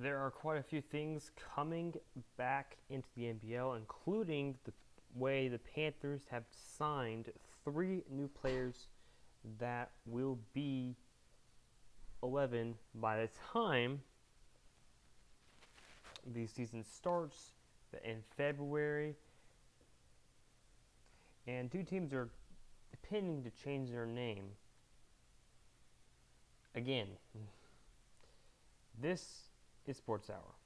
there are quite a few things coming back into the NBL, including the way the Panthers have signed 3 new players that will be 11 by the time the season starts in February. And 2 teams are pending to change their name. Again, this is Sports Hour.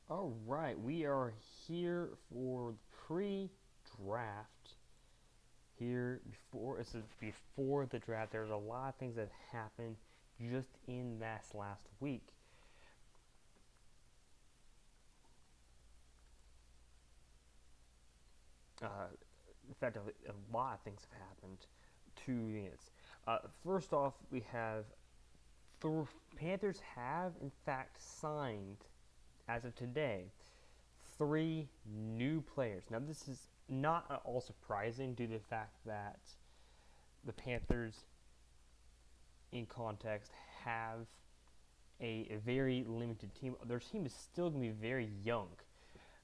All right, we are here for the pre-draft. This is before the draft. There's a lot of things that happened just in that last week. In fact, a lot of things have happened. 2 units. First off, we have the Panthers have in fact signed, as of today, 3 new players. Now, this is not at all surprising due to the fact that the Panthers, in context, have a very limited team. Their team is still going to be very young.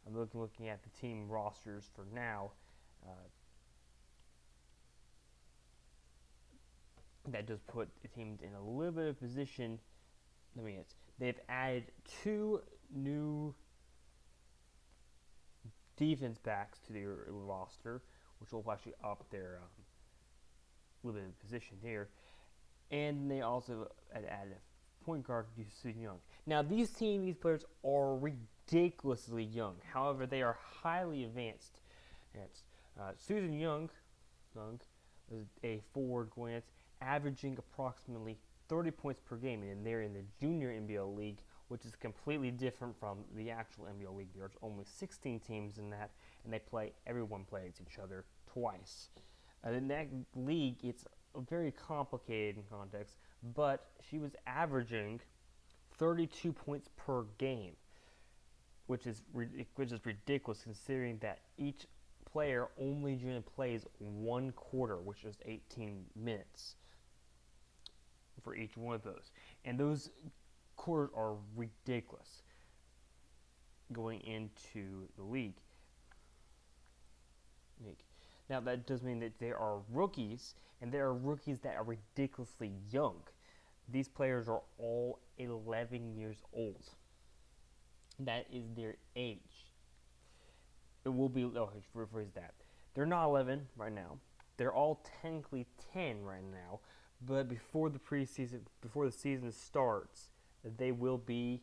I'm looking at the team rosters for now. That does put the team in a little bit of position. They've added 2 new defense backs to their roster, which will actually up their little bit of position here. And they also added a point guard, Susan Young. Now, these players are ridiculously young. However, they are highly advanced. Susan Young is a forward going averaging approximately 30 points per game, and they're in the junior NBL league, which is completely different from the actual NBL league. There's only 16 teams in that, and everyone plays each other twice. In that league, it's very complicated in context, but she was averaging 32 points per game, which is ridiculous considering that each player only plays 1 quarter, which is 18 minutes for each one of those. And those quarters are ridiculous going into the league. Now, that does mean that there are rookies, and there are rookies that are ridiculously young. These players are all 11 years old. That is their age. It will be, rephrase that. They're not 11 right now. They're all technically 10 right now, but before the season starts, they will be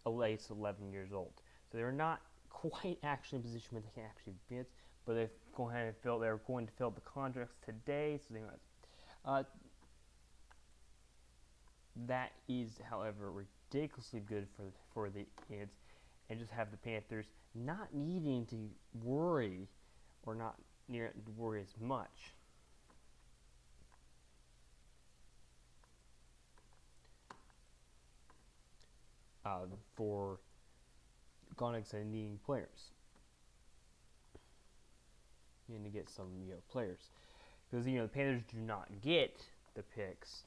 at least 11 years old. So they're not quite actually in a position where they can actually advance, but they're going to fill the contracts today. So that is, however, ridiculously good for the kids, and just have the Panthers not needing to worry or not near to worry as much. For Gonix and needing players. You need to get some players, because the Panthers do not get the picks.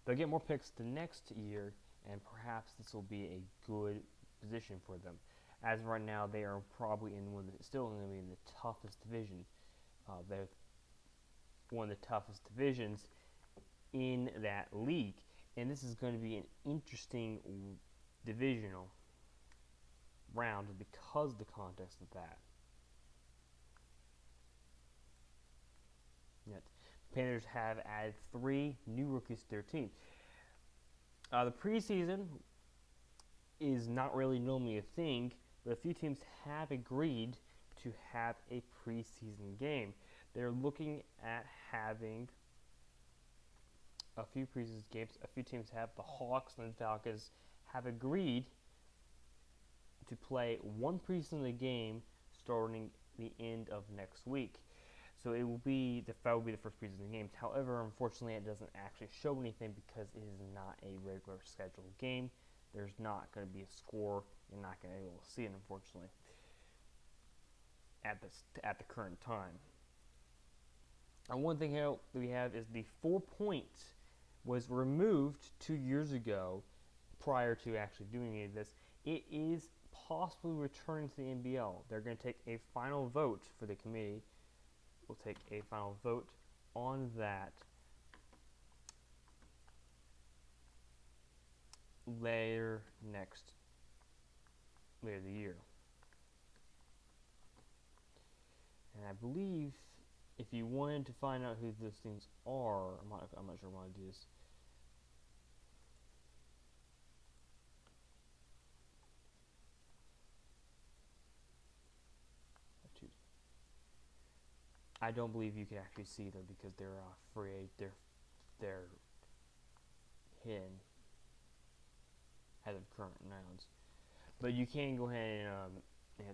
They'll get more picks the next year, and perhaps this will be a good position for them. As of right now, they are probably still going to be in the toughest division. They're one of the toughest divisions in that league, and this is going to be an interesting divisional round because of the context of that. Yet, Panthers have added 3 new rookies to their team. The preseason is not really normally a thing, but a few teams have agreed to have a preseason game. They're looking at having a few preseason games. A few teams have. The Hawks and the Falcons have agreed to play one preseason game starting the end of next week. So that will be the first preseason games. However, unfortunately, it doesn't actually show anything because it is not a regular scheduled game. There's not going to be a score. You're not going to be able to see it, unfortunately, at the current time. And one thing that we have is the 4 points was removed 2 years ago prior to actually doing any of this. It is possibly returning to the NBL. They're going to take a final vote for the committee. We'll take a final vote on that later the year. And I believe if you wanted to find out who those things are, I'm not sure I want to do this. I don't believe you can actually see them because they're free. They're hidden as of current nouns. But you can go ahead and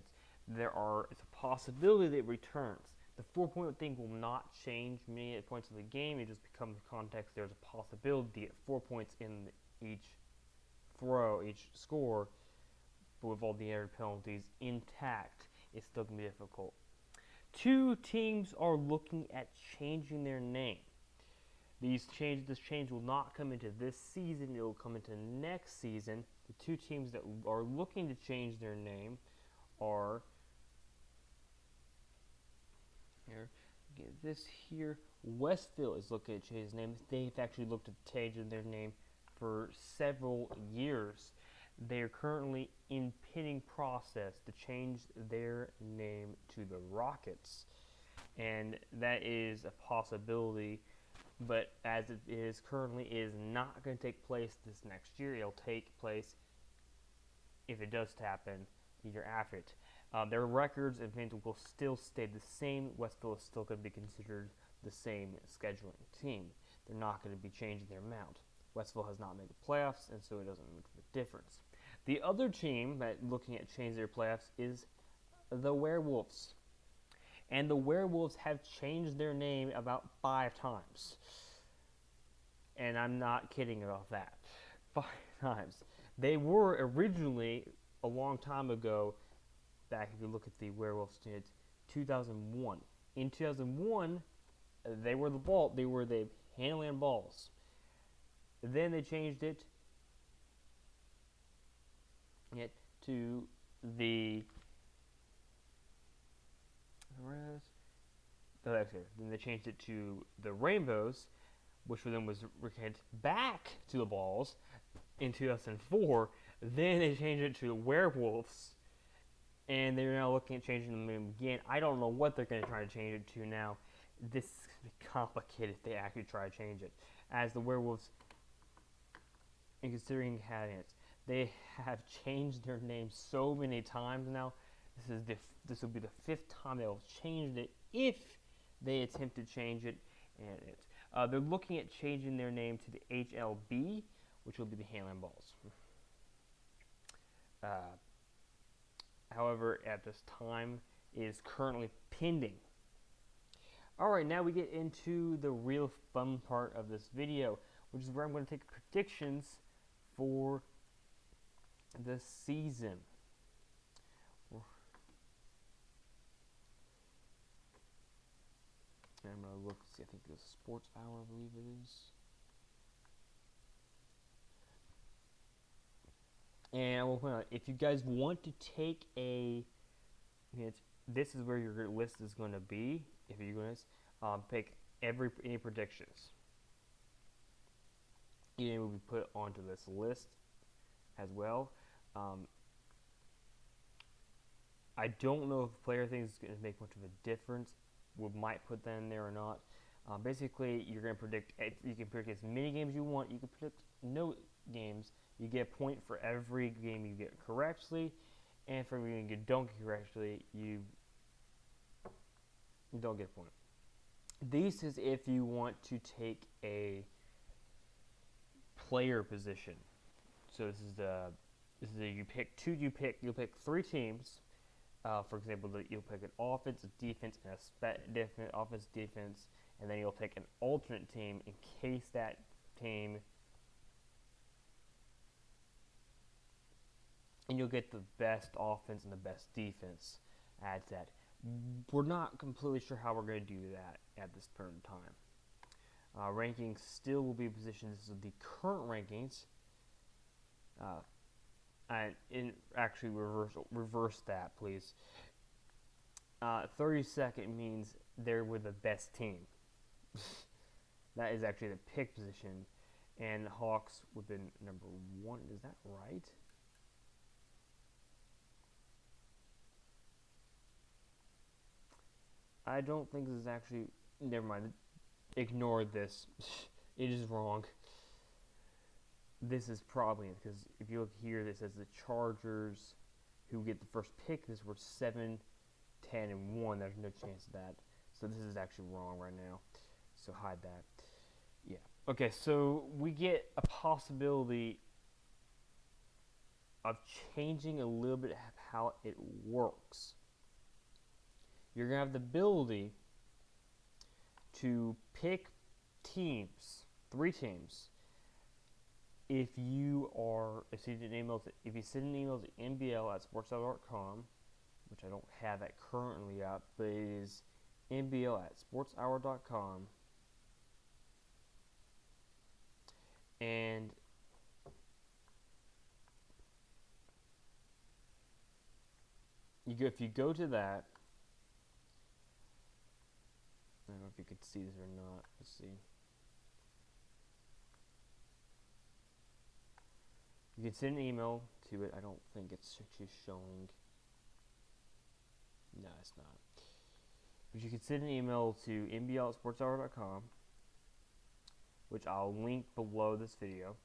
it's a possibility that it returns. The 4-point thing will not change many points of the game. It just becomes context. There's a possibility at 4 points in each throw, each score, but with all the added penalties intact, it's still going to be difficult. 2 teams are looking at changing their name. This change will not come into this season. It will come into next season. The 2 teams that are looking to change their name are Westville is looking to change his name. They've actually looked at changing their name for several years. They are currently in pending process to change their name to the Rockets, and that is a possibility. But as it is currently, it is not going to take place this next year. It'll take place, if it does happen, the year after it. Their records event will still stay the same. Westville is still going to be considered the same scheduling team. They're not going to be changing their amount. Westville has not made the playoffs, and so it doesn't make a difference. The other team that looking at changing their playoffs is the Werewolves. And the Werewolves have changed their name about 5 times. And I'm not kidding about that. 5 times. They were originally, a long time ago, back if you look at the Werewolves, 2001. In 2001, they were the Handland Balls. Then they changed it to the then they changed it to the Rainbows, which for them was back to the Balls in 2004. Then they changed it to the Werewolves, and they're now looking at changing the name again. I don't know what they're going to try to change it to now. This is going to be complicated if they actually try to change it, as the Werewolves, in considering having it, they have changed their name so many times now. This will be the 5th time they will change it if they attempt to change it. And they're looking at changing their name to the HLB, which will be the Handland Balls. However, at this time, it is currently pending. Alright, now we get into the real fun part of this video, which is where I'm going to take predictions for the season. And I'm going to look, see, I think the Sports Hour, I believe it is. And I will point out, if you guys want to take a, this is where your list is going to be. If you guys pick any predictions, it will be put onto this list as well. I don't know if player things is going to make much of a difference. We might put that in there or not. Basically, you're going to predict. You can predict as many games you want. You can predict no games. You get a point for every game you get correctly, and for every game you don't get correctly, you don't get a point. This is if you want to take a player position. So this is you'll pick 3 teams. For example, you'll pick an offense, a defense, and a offense, defense, and then you'll take an alternate team in case that team, and you'll get the best offense and the best defense. Add that. We're not completely sure how we're going to do that at this point in time. Rankings still will be positioned. This is the current rankings. And actually reverse that, please. 32nd means they're with the best team. That is actually the pick position, and Hawks would have been number 1. Is that right? I don't think this is actually. Never mind. Ignore this. It is wrong. This is probably because if you look here, this says the Chargers, who get the first pick. This were 7, 10, and 1. There's no chance of that. So this is actually wrong right now. So hide that. Yeah. Okay. So we get a possibility of changing a little bit of how it works. You're gonna have the ability to pick teams, 3 teams. If you send an email to nbl@sportshour.com, which I don't have that currently up, but it is nbl@sportshour.com, and if you go to that, I don't know if you could see this or not. Let's see. You can send an email to it. I don't think it's actually showing. No, it's not. But you can send an email to nbl@sportshour.com, which I'll link below this video,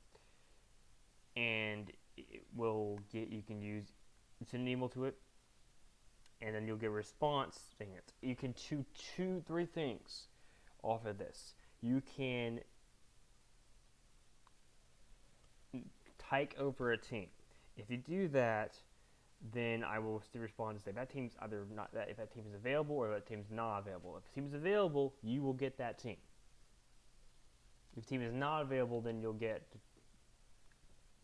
and it will get. You can send an email to it, and then you'll get a response saying it. You can choose 3 things off of this. You can take over a team. If you do that, then I will still respond and say that team's either not that if that team is available or that team's not available. If the team is available, you will get that team. If the team is not available, then you'll get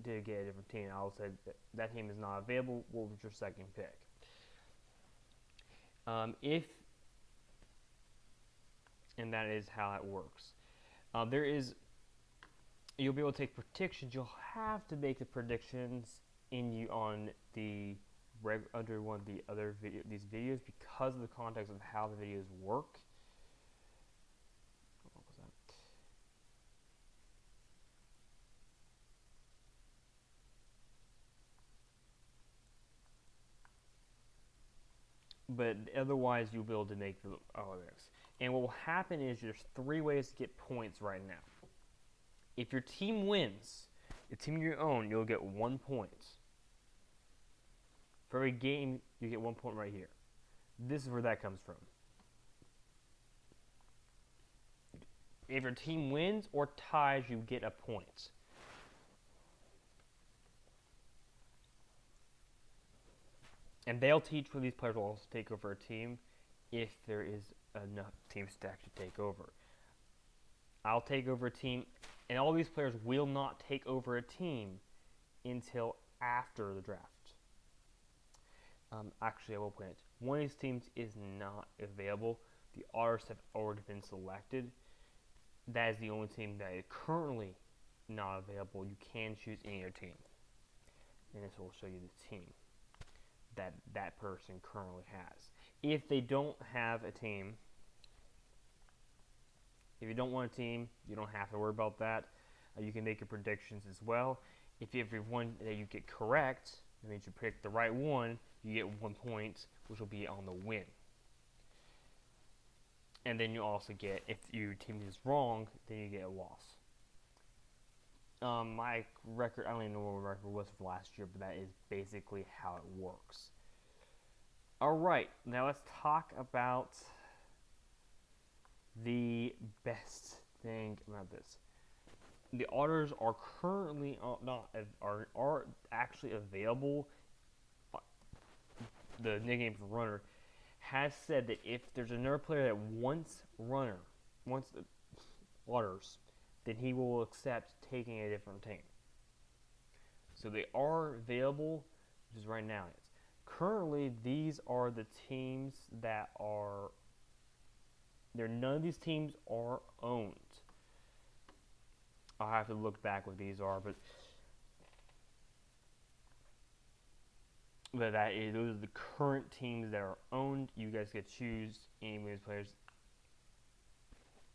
a different team. I'll say that team is not available. What was your second pick? And that is how it works. You'll be able to take predictions. You'll have to make the predictions on the under one of the other these videos because of the context of how the videos work. What was that? But otherwise, you'll be able to make the this. And what will happen is there's 3 ways to get points right now. If your team wins, the team you own, you'll get 1 point. For every game, you get 1 point right here. This is where that comes from. If your team wins or ties, you get a point. And they'll teach where these players will also take over a team if there is enough teams to actually take over. I'll take over a team, and all these players will not take over a team until after the draft. Actually, I will point it. One of these teams is not available. The others have already been selected. That is the only team that is currently not available. You can choose any other team. and this will show you the team that that person currently has. If they don't have a team, if you don't want a team, you don't have to worry about that. You can make your predictions as well. If every one that you get correct, that means you pick the right one, you get 1 point, which will be on the win. And then you also get, if your team is wrong, then you get a loss. My record, I don't even know what my record was for last year, but that is basically how it works. Alright, now let's talk about the best thing about this. The orders are currently are actually available. The nickname for runner has said that if there's another player that wants the orders, then he will accept taking a different team. So they are available, which is right now. Currently, these are the teams that are. None of these teams are owned. I'll have to look back what these are, but those are the current teams that are owned. You guys get to choose any of these players.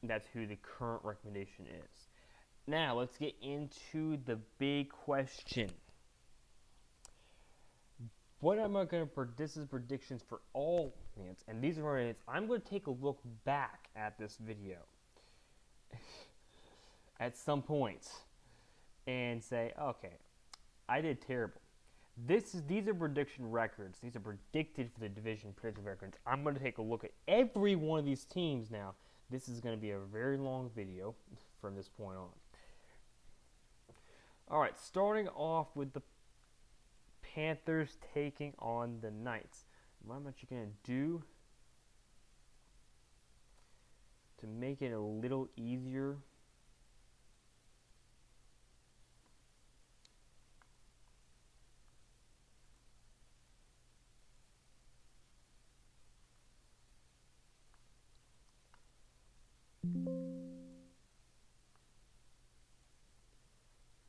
That's who the current recommendation is. Now let's get into the big question. What am I going to? This is predictions for all minutes, and these are minutes. I'm going to take a look back at this video at some point and say, okay, I did terrible. These are prediction records. These are predicted for the division prediction records. I'm going to take a look at every one of these teams now. This is going to be a very long video from this point on. All right, starting off with the Panthers taking on the Knights. What am I going to do to make it a little easier?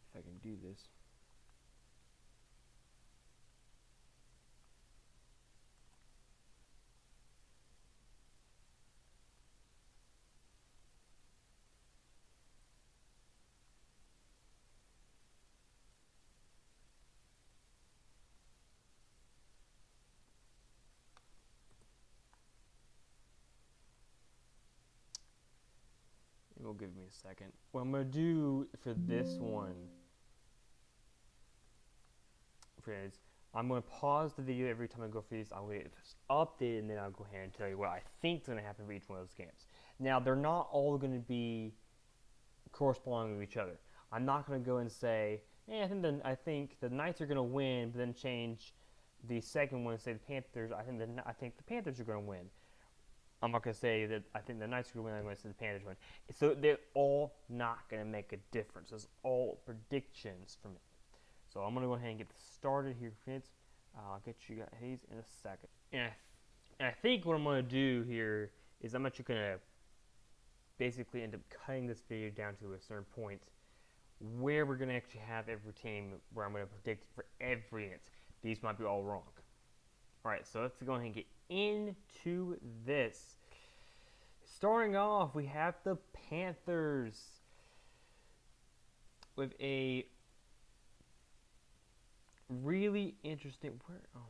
If I can do this. It will give me a second. What I'm going to do for this one is I'm going to pause the video every time I go through this. I'll get this updated, and then I'll go ahead and tell you what I think is going to happen for each one of those games. Now, they're not all going to be corresponding with each other. I'm not going to go and say, hey, I think the Knights are going to win, but then change the second one and say the Panthers. I think the Panthers are going to win. I'm not going to say that I think the Knights are going to win. I'm going to say the Panthers win. So they're all not going to make a difference. It's all predictions for me. So I'm going to go ahead and get this started here, friends. I'll get you guys in a second. And I think what I'm going to do here is I'm actually going to basically end up cutting this video down to a certain point where we're going to actually have every team where I'm going to predict for every inch. These might be all wrong. Alright, so let's go ahead and get into this. Starting off, we have the Panthers with a really interesting. I'm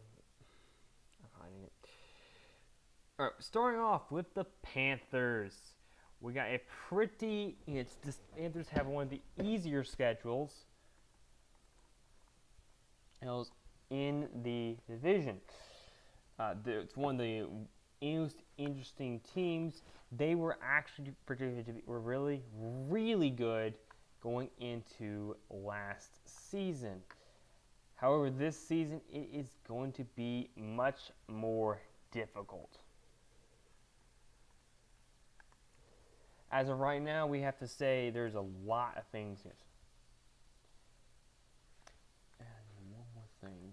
hiding it. Alright, starting off with the Panthers. We got a pretty. The Panthers have one of the easier schedules in the division. It's one of the most interesting teams. They were actually predicted to be really, really good going into last season. However, this season it is going to be much more difficult. As of right now, we have to say there's a lot of things here. And one more thing.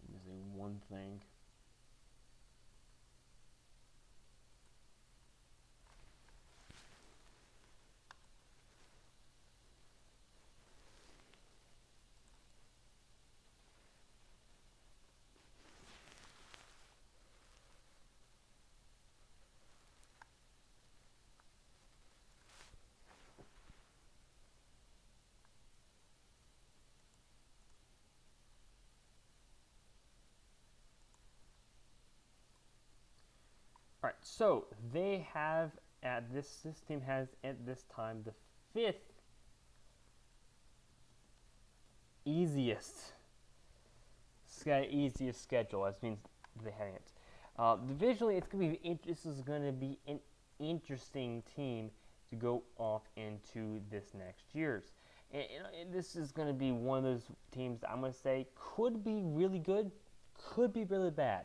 I'm missing one thing. So they have this team has at this time the 5th easiest schedule. That means they have it. Visually, this is going to be an interesting team to go off into this next year's. And this is going to be one of those teams I'm going to say could be really good, could be really bad.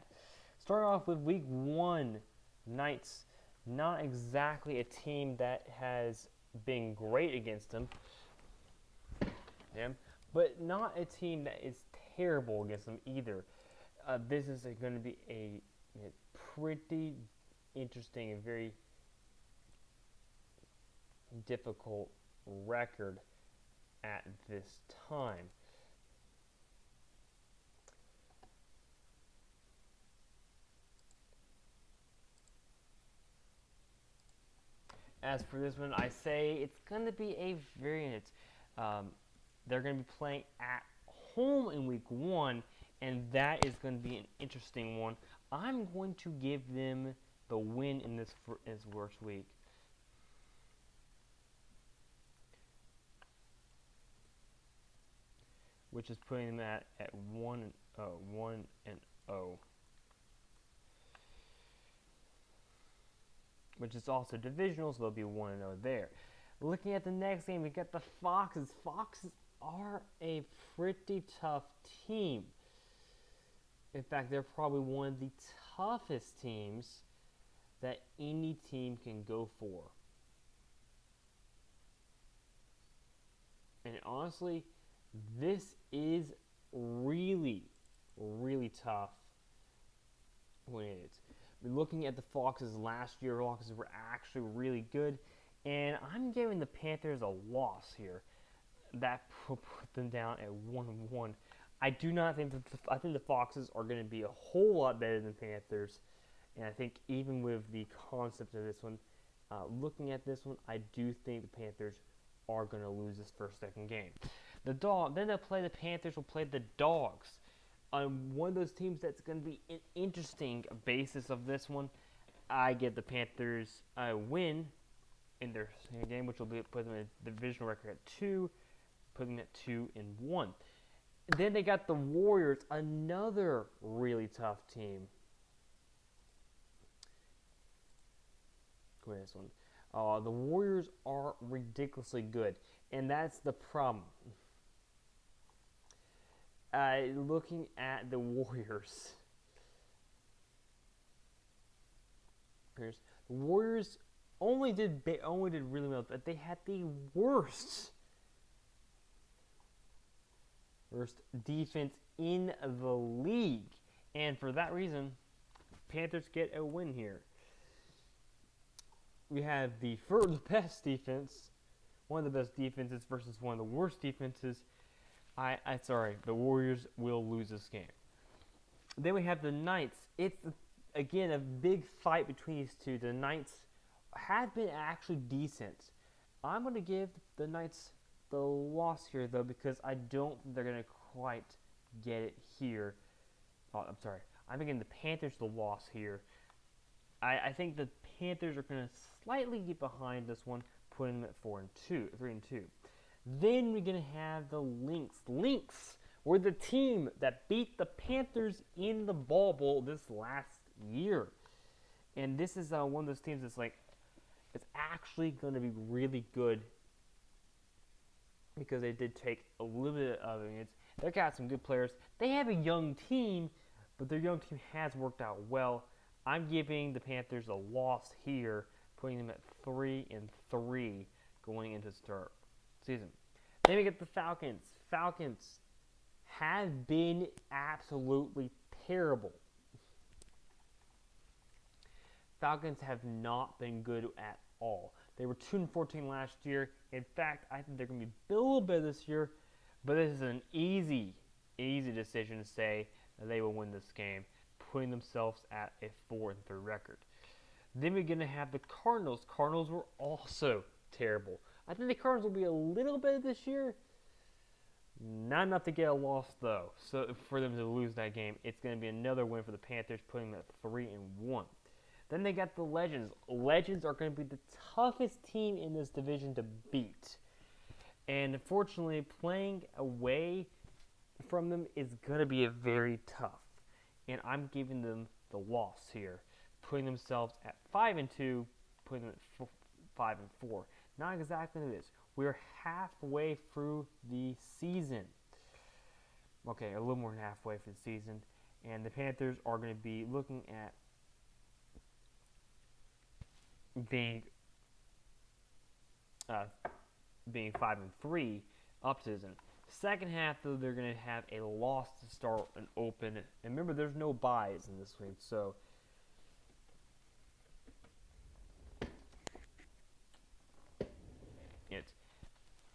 Starting off with week 1, Knights, not exactly a team that has been great against them, but not a team that is terrible against them either. This is going to be a pretty interesting and very difficult record at this time. As for this one, I say it's going to be a variant. They're going to be playing at home in week 1, and that is going to be an interesting one. I'm going to give them the win in this worst week. Which is putting them at 1-0. Which is also divisional, so they'll be 1-0 there. Looking at the next game, we got the Foxes. Foxes are a pretty tough team. In fact, they're probably one of the toughest teams that any team can go for. And honestly, this is really, really tough when it is. Looking at the Foxes last year, the Foxes were actually really good, and I'm giving the Panthers a loss here. That will put them down at 1-1. I do not think I think the Foxes are going to be a whole lot better than the Panthers, and I think even with the concept of this one, looking at this one, I do think the Panthers are going to lose this second game. Then they'll play the Panthers. Will play the Dogs. One of those teams that's going to be an interesting basis of this one. I give the Panthers a win in their game, which will put them in the divisional record at 2, putting them at 2-1. Then they got the Warriors, another really tough team. Go ahead, this one. The Warriors are ridiculously good, and that's the problem. Looking at the Warriors, the Warriors only did really well, but they had the worst defense in the league, and for that reason, Panthers get a win here. We have the best defense, one of the best defenses versus one of the worst defenses. The Warriors will lose this game. Then we have the Knights. It's, again, a big fight between these two. The Knights have been actually decent. I'm going to give the Knights the loss here, though, because I don't think they're going to quite get it here. I'm giving the Panthers the loss here. I think the Panthers are going to slightly get behind this one, putting them at 3-2. Then we're going to have the Lynx. Lynx were the team that beat the Panthers in the Ball Bowl this last year. And this is one of those teams that's it's actually going to be really good because they did take a little bit of it. They've got some good players. They have a young team, but their young team has worked out well. I'm giving the Panthers a loss here, putting them at 3-3 going into the start season. Then we get the Falcons. Falcons have been absolutely terrible. Falcons have not been good at all. They were 2-14 last year. In fact, I think they're going to be a little better this year, but this is an easy decision to say that they will win this game, putting themselves at a 4-3 record. Then we're going to have the Cardinals. Cardinals were also terrible. I think the Cardinals will be a little better this year. Not enough to get a loss, though. So for them to lose that game, it's going to be another win for the Panthers, putting them at 3-1. Then they got the Legends. Legends are going to be the toughest team in this division to beat. And unfortunately, playing away from them is going to be a very tough. And I'm giving them the loss here, putting themselves at 5-2, putting them at 5-4. Not exactly this. We're halfway through the season. Okay, a little more than halfway through the season. And the Panthers are going to be looking at being 5-3 up season. Second half, though, they're going to have a loss to start and open. And remember, there's no buys in this week, so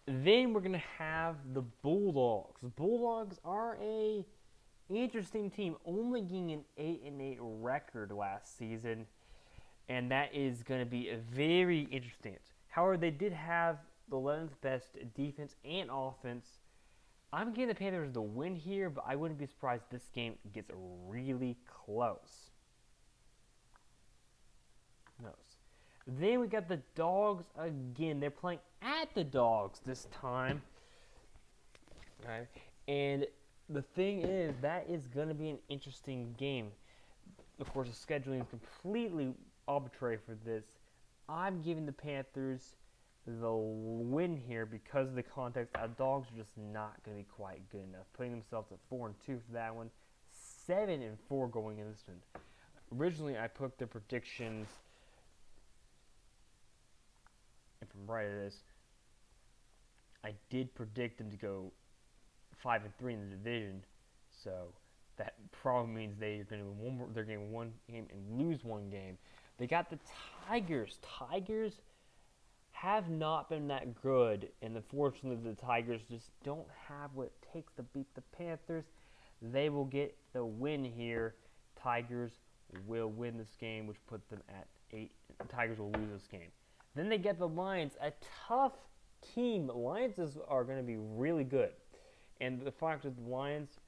then we're going to have the Bulldogs. The Bulldogs are a interesting team, only getting an 8-8 record last season, and that is going to be very interesting. However, they did have the 11th best defense and offense. I'm giving the Panthers the win here, but I wouldn't be surprised if this game gets really close. Then we got the Dogs again. They're playing at the Dogs this time. Okay. And the thing is, that is going to be an interesting game. Of course, the scheduling is completely arbitrary for this. I'm giving the Panthers the win here because of the context. The Dogs are just not going to be quite good enough. Putting themselves at 4-2 for that one. 7-4 going in this one. Originally, I put the predictions, if I'm right at this, I did predict them to go 5-3 in the division, so that probably means they're going to game one game and lose one game. They got the Tigers. Tigers have not been that good, and unfortunately the Tigers just don't have what it takes to beat the Panthers. They will get the win here. Tigers will win this game, which puts them at 8. The Tigers will lose this game. Then they get the Lions, a tough team. The Lions are going to be really good. And the fact that the Lions,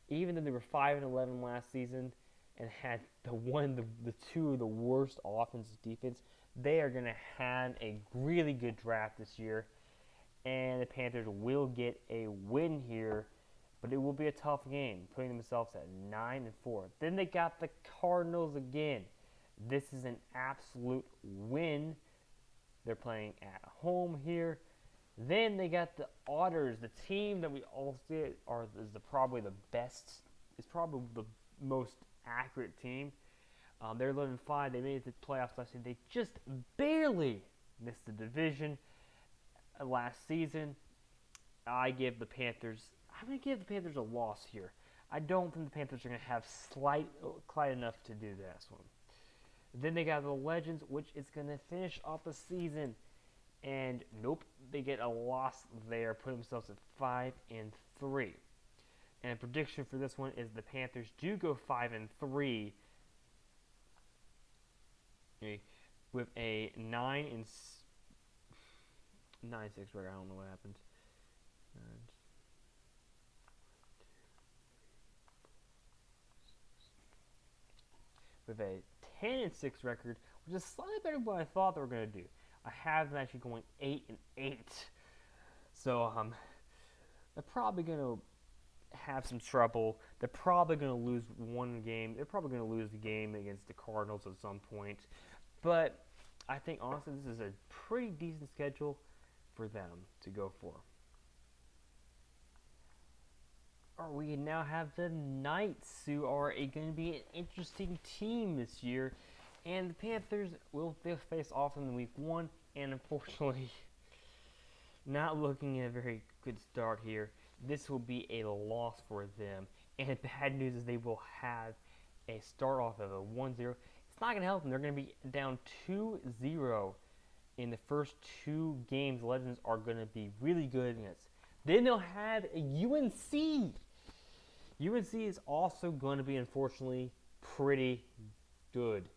even though they were 5-11 last season and had the two of the worst offensive defense, they are going to have a really good draft this year. And the Panthers will get a win here, but it will be a tough game, putting themselves at 9-4. Then they got the Cardinals again. This is an absolute win. They're playing at home here. Then they got the Otters, the team that we all see is probably the best, is probably the most accurate team. They're 11-5. They made it to the playoffs last year. They just barely missed the division last season. I'm going to give the Panthers a loss here. I don't think the Panthers are going to have quite enough to do this one. Then they got the Legends, which is going to finish off the season. And nope, they get a loss there, put themselves at 5-3. And a prediction for this one is the Panthers do go 5-3 with a 9-6 record. I don't know what happened. With a 10-6 record, which is slightly better than what I thought they were going to do. I have them actually going 8-8. So they're probably going to have some trouble. They're probably going to lose one game. They're probably going to lose the game against the Cardinals at some point. But I think, honestly, this is a pretty decent schedule for them to go for. We now have the Knights, who are going to be an interesting team this year. And the Panthers will face off in week 1, and unfortunately, not looking at a very good start here. This will be a loss for them. And bad news is they will have a start off of a 1-0. It's not going to help them. They're going to be down 2-0 in the first 2 games. Legends are going to be really good against. Then they'll have a UNC. UNC is also going to be, unfortunately, pretty good.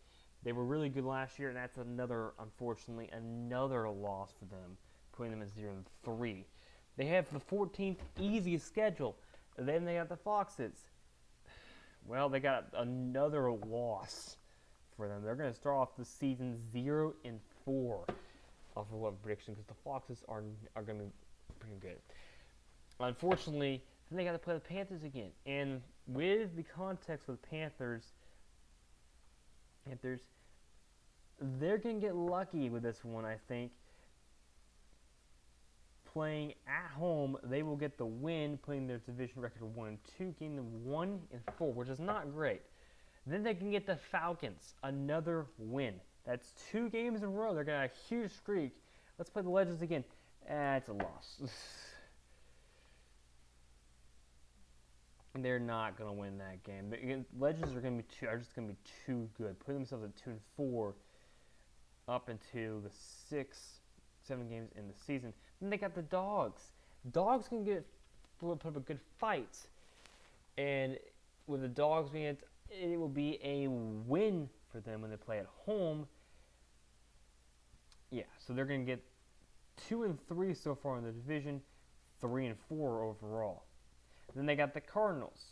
They were really good last year, and that's unfortunately, another loss for them, putting them at 0-3. They have the 14th easiest schedule. Then they got the Foxes. Well, they got another loss for them. They're going to start off the season 0-4 off of what prediction, because the Foxes are going to be pretty good. Unfortunately, then they got to play the Panthers again, and with the context of the Panthers, they're going to get lucky with this one, I think. Playing at home, they will get the win, putting their division record 1-2, getting them 1-4, which is not great. Then they can get the Falcons, another win. That's 2 games in a row. They're going to have a huge streak. Let's play the Legends again. It's a loss. They're not going to win that game. The Legends are just going to be too good. Put themselves at 2-4 up into the 6-7 games in the season. Then they got the Dogs. Dogs can put up a good fight, and with the Dogs being it will be a win for them when they play at home. Yeah, so they're going to get 2-3 so far in the division, 3-4 overall. Then they got the Cardinals.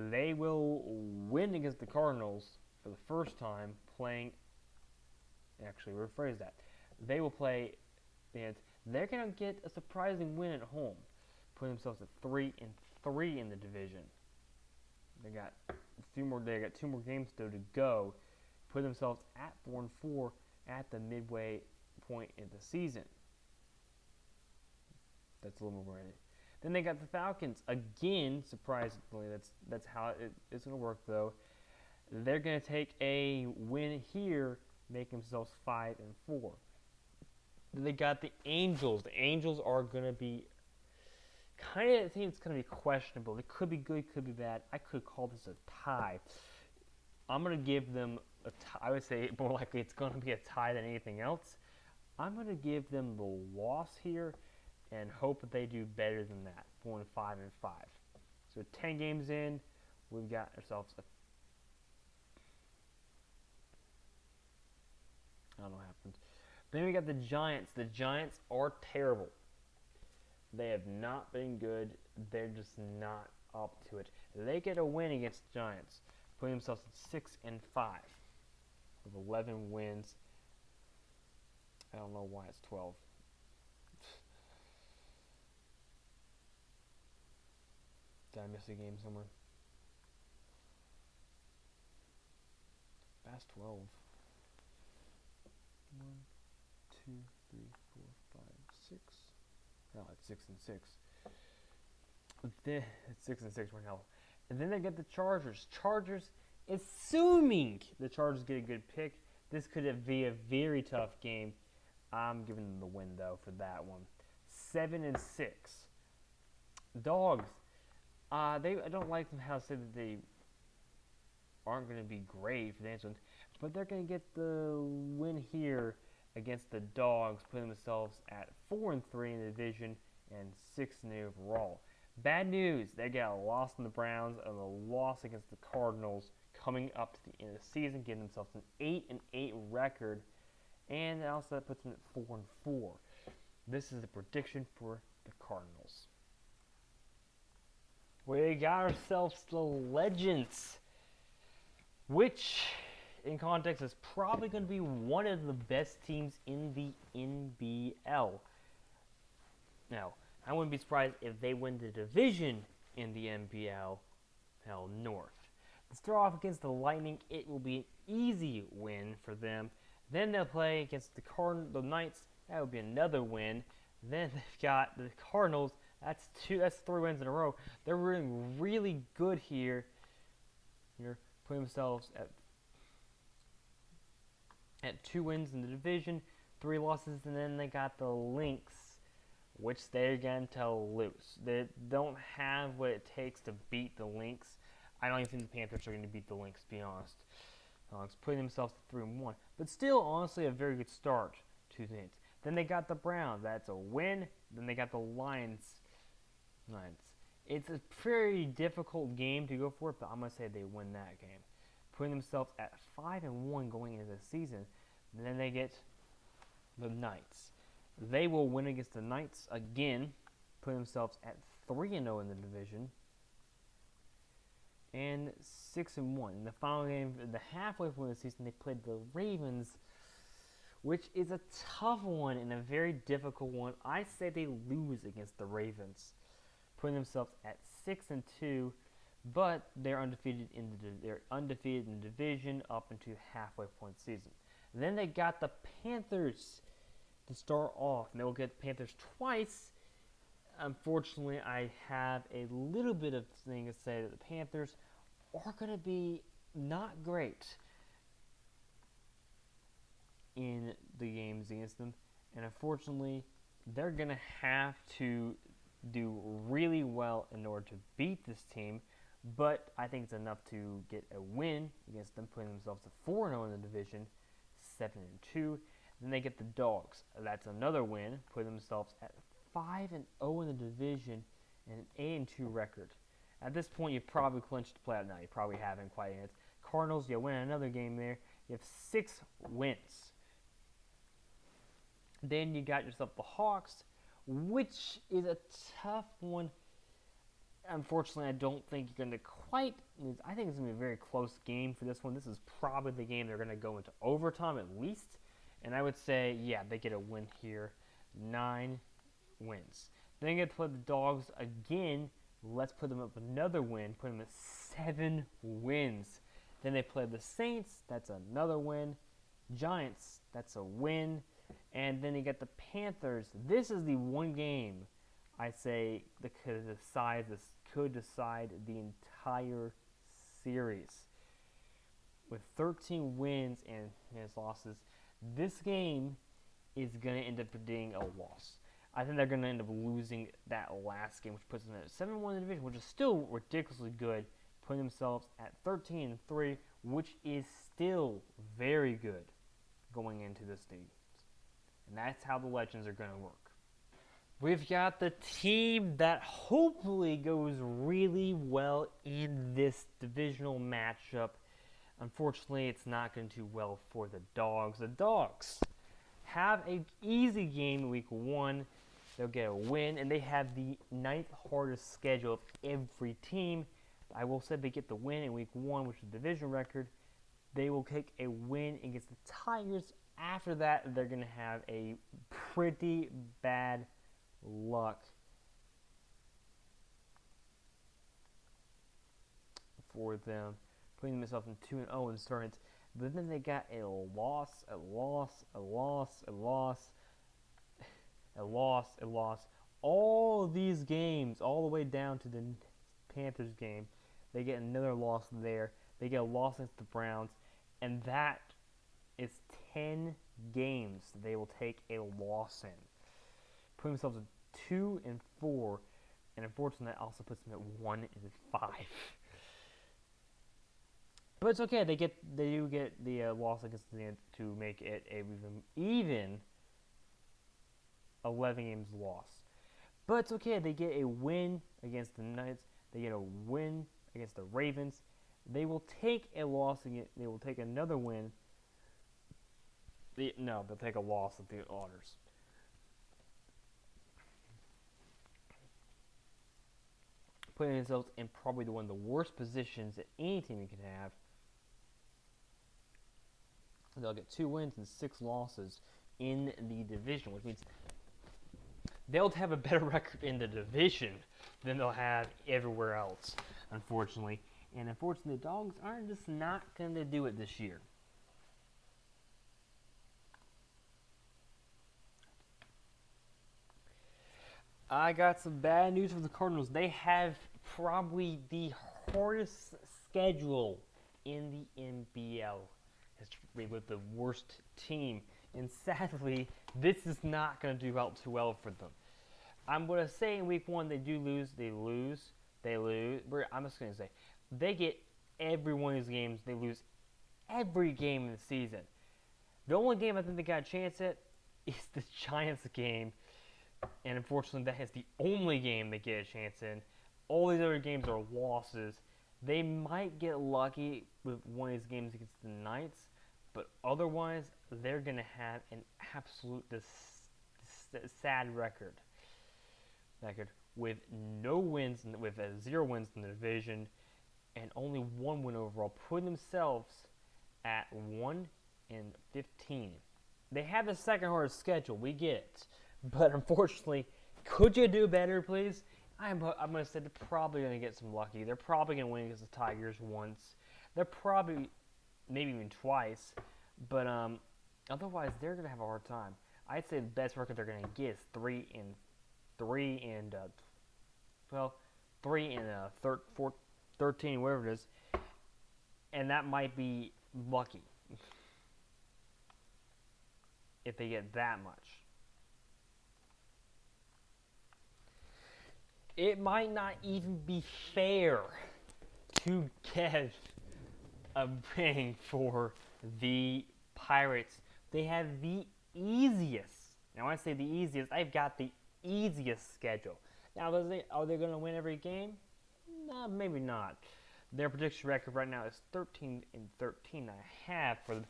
They will win against the Cardinals for the first time playing. Actually, rephrase that. They will play, and they're going to get a surprising win at home, putting themselves at 3-3 in the division. They got 2 more games though to go, put themselves at 4-4 at the midway point in the season. That's a little more ready. Then they got the Falcons again. Surprisingly, that's how it's going to work though. They're going to take a win here, make themselves 5-4. Then they got the Angels. The Angels are going to be kind of, I think it's going to be questionable. It could be good, could be bad. I could call this a tie. I'm going to give them a tie. I would say more likely it's going to be a tie than anything else. I'm going to give them the loss here and hope that they do better than that, going 5-5. So 10 games in, we've got ourselves a... I don't know what happened. Then we got the Giants. The Giants are terrible. They have not been good. They're just not up to it. They get a win against the Giants, putting themselves at 6-5 with 11 wins. I don't know why it's 12. Did I miss a game somewhere? Past 12. 1, 2, 3, 4, 5, 6. No, it's 6-6. It's 6-6 right now. And then they get the Chargers. Chargers, assuming the Chargers get a good pick, this could be a very tough game. I'm giving them the win though for that one. 7-6. Dogs. I don't like them how to say that they aren't going to be great for the next one, but they're going to get the win here against the Dogs, putting themselves at 4-3 in the division and 6-0 overall. Bad news, they got a loss in the Browns and a loss against the Cardinals coming up to the end of the season, giving themselves an 8-8 record, and also that puts them at 4-4. This is the prediction for the Cardinals. We got ourselves the Legends, which in context is probably going to be one of the best teams in the NBL. Now, I wouldn't be surprised if they win the division in the NBL, North. To start off against the Lightning, it will be an easy win for them. Then they'll play against the Knights. That will be another win. Then they've got the Cardinals. That's 3 wins in a row. They're doing really good here. They're putting themselves at 2 wins in the division, 3 losses, and then they got the Lynx, which they're going to lose. They don't have what it takes to beat the Lynx. I don't even think the Panthers are going to beat the Lynx, to be honest. Putting themselves at 3-1. But still, honestly, a very good start to the Lynx. Then they got the Browns. That's a win. Then they got the Lions. It's a pretty difficult game to go for, but I'm going to say they win that game. Putting themselves at 5-1 going into the season. And then they get the Knights. They will win against the Knights again, putting themselves at 3-0 in the division. and 6-1. In the final game, the halfway point of the season, they played the Ravens, which is a tough one and a very difficult one. I say they lose against the Ravens, putting themselves at 6-2, but they're undefeated in the division up into halfway point season. And then they got the Panthers to start off, and they will get the Panthers twice. Unfortunately, I have a little bit of thing to say that the Panthers are going to be not great in the games against them, and unfortunately, they're going to have to do really well in order to beat this team. But I think it's enough to get a win against them, putting themselves at 4-0 in the division, 7-2. Then they get the Dogs. That's another win, putting themselves at 5-0 in the division and an 8-2 record. At this point, you've probably clinched the playoff. Now, you probably haven't quite yet. Cardinals, you win another game there. You have 6 wins. Then you got yourself the Hawks, which is a tough one. Unfortunately, I don't think you're going to quite. I think it's going to be a very close game for this one. This is probably the game they're going to go into overtime at least. And I would say, yeah, they get a win here. 9 wins. Then they get to play the Dogs again. Let's put them up another win. Put them at 7 wins. Then they play the Saints. That's another win. Giants. That's a win. And then you get the Panthers. This is the one game I say that could decide the entire series. With 13 wins and his losses, this game is going to end up being a loss. I think they're going to end up losing that last game, which puts them at 7-1 in the division, which is still ridiculously good, putting themselves at 13-3, which is still very good going into this game. And that's how the Legends are going to work. We've got the team that hopefully goes really well in this divisional matchup. Unfortunately, it's not going to do well for the Dogs. The Dogs have an easy game in week 1. They'll get a win, and they have the 9th hardest schedule of every team. I will say they get the win in week 1, which is the division record. They will take a win against the Tigers. After that, they're going to have a pretty bad luck for them, putting themselves in 2-0 in starts. But then they got a loss. All of these games, all the way down to the Panthers game, they get another loss there. They get a loss against the Browns, and that is 10 games they will take a loss in, putting themselves at 2-4, and unfortunately that also puts them at 1-5. But it's okay. They do get the loss against the end to make it a even 11 games loss. But it's okay. They get a win against the Knights. They get a win against the Ravens. They will take a loss again. They will take another win. They'll take a loss at the Otters. Putting themselves in probably one of the worst positions that any team can have. They'll get 2 wins and 6 losses in the division, which means they'll have a better record in the division than they'll have everywhere else, unfortunately. And unfortunately, the Dogs are just not going to do it this year. I got some bad news for the Cardinals. They have probably the hardest schedule in the NBL. With the worst team. And sadly, this is not going to do too well for them. I'm going to say in week 1 they do lose. They lose. I'm just going to say they get every one of these games. They lose every game in the season. The only game I think they got a chance at is the Giants game. And unfortunately, that is the only game they get a chance in. All these other games are losses. They might get lucky with one of these games against the Knights, but otherwise, they're going to have an absolute sad record with no wins, with 0 wins in the division, and only 1 win overall, putting themselves at 1-15. They have the second hardest schedule, we get it, but unfortunately, could you do better, please? I'm going to say they're probably going to get some lucky. They're probably going to win against the Tigers once. They're probably, maybe even twice, but otherwise they're going to have a hard time. I'd say the best record they're going to get is 3 and 13, whatever it is, and that might be lucky if they get that much. It might not even be fair to give a ring for the Pirates. They have the easiest. Now, when I say the easiest, I've got the easiest schedule. Now, are they going to win every game? No, maybe not. Their prediction record right now is 13 and 13 and a half for them,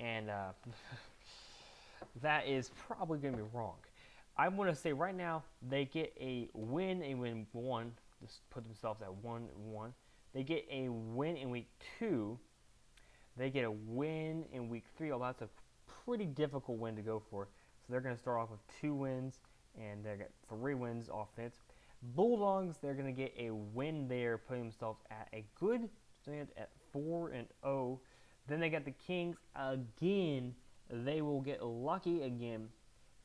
and that is probably going to be wrong. I'm going to say right now they get a win in week 1, just put themselves at 1-1. They get a win in week 2. They get a win in week 3. Although that's a pretty difficult win to go for. So they're going to start off with 2 wins, and they got 3 wins offense. Bulldogs, they're going to get a win there, putting themselves at a good stand at 4-0. Then they got the Kings again. They will get lucky again.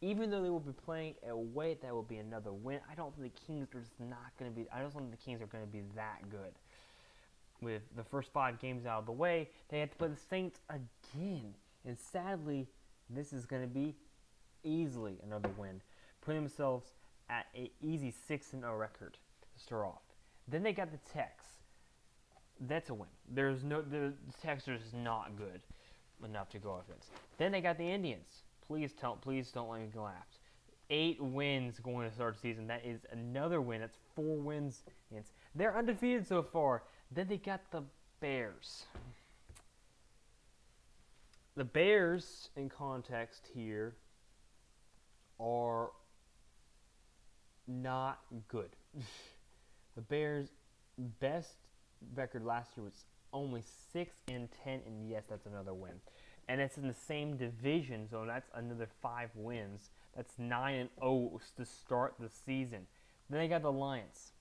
Even though they will be playing away, that will be another win. I don't think the Kings are just not going to be. I don't think the Kings are going to be that good. With the first 5 games out of the way, they have to play the Saints again, and sadly, this is going to be easily another win, putting themselves at an easy 6-0 record to start off. Then they got the Tex. That's a win. The Tex are just not good enough to go offense. Then they got the Indians. Please don't let me laugh. 8 wins going to start the season. That is another win. That's 4 wins. They're undefeated so far. Then they got the Bears. The Bears, in context here, are not good. The Bears' best record last year was only 6-10, and yes, that's another win. And it's in the same division, so that's another 5 wins. That's 9-0 to start the season. Then they got the Lions.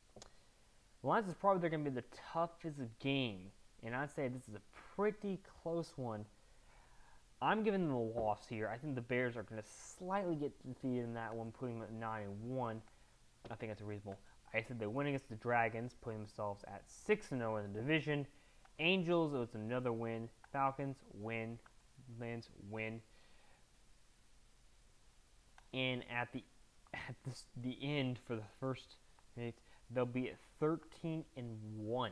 The Lions is probably going to be the toughest game, and I'd say this is a pretty close one. I'm giving them a loss here. I think the Bears are going to slightly get defeated in that one, putting them at 9-1. I think that's reasonable. I said they win against the Dragons, putting themselves at 6-0 in the division. Angels, it was another win. Falcons, win. Lions, win. And at the end for the first minutes, they'll be at 13-1,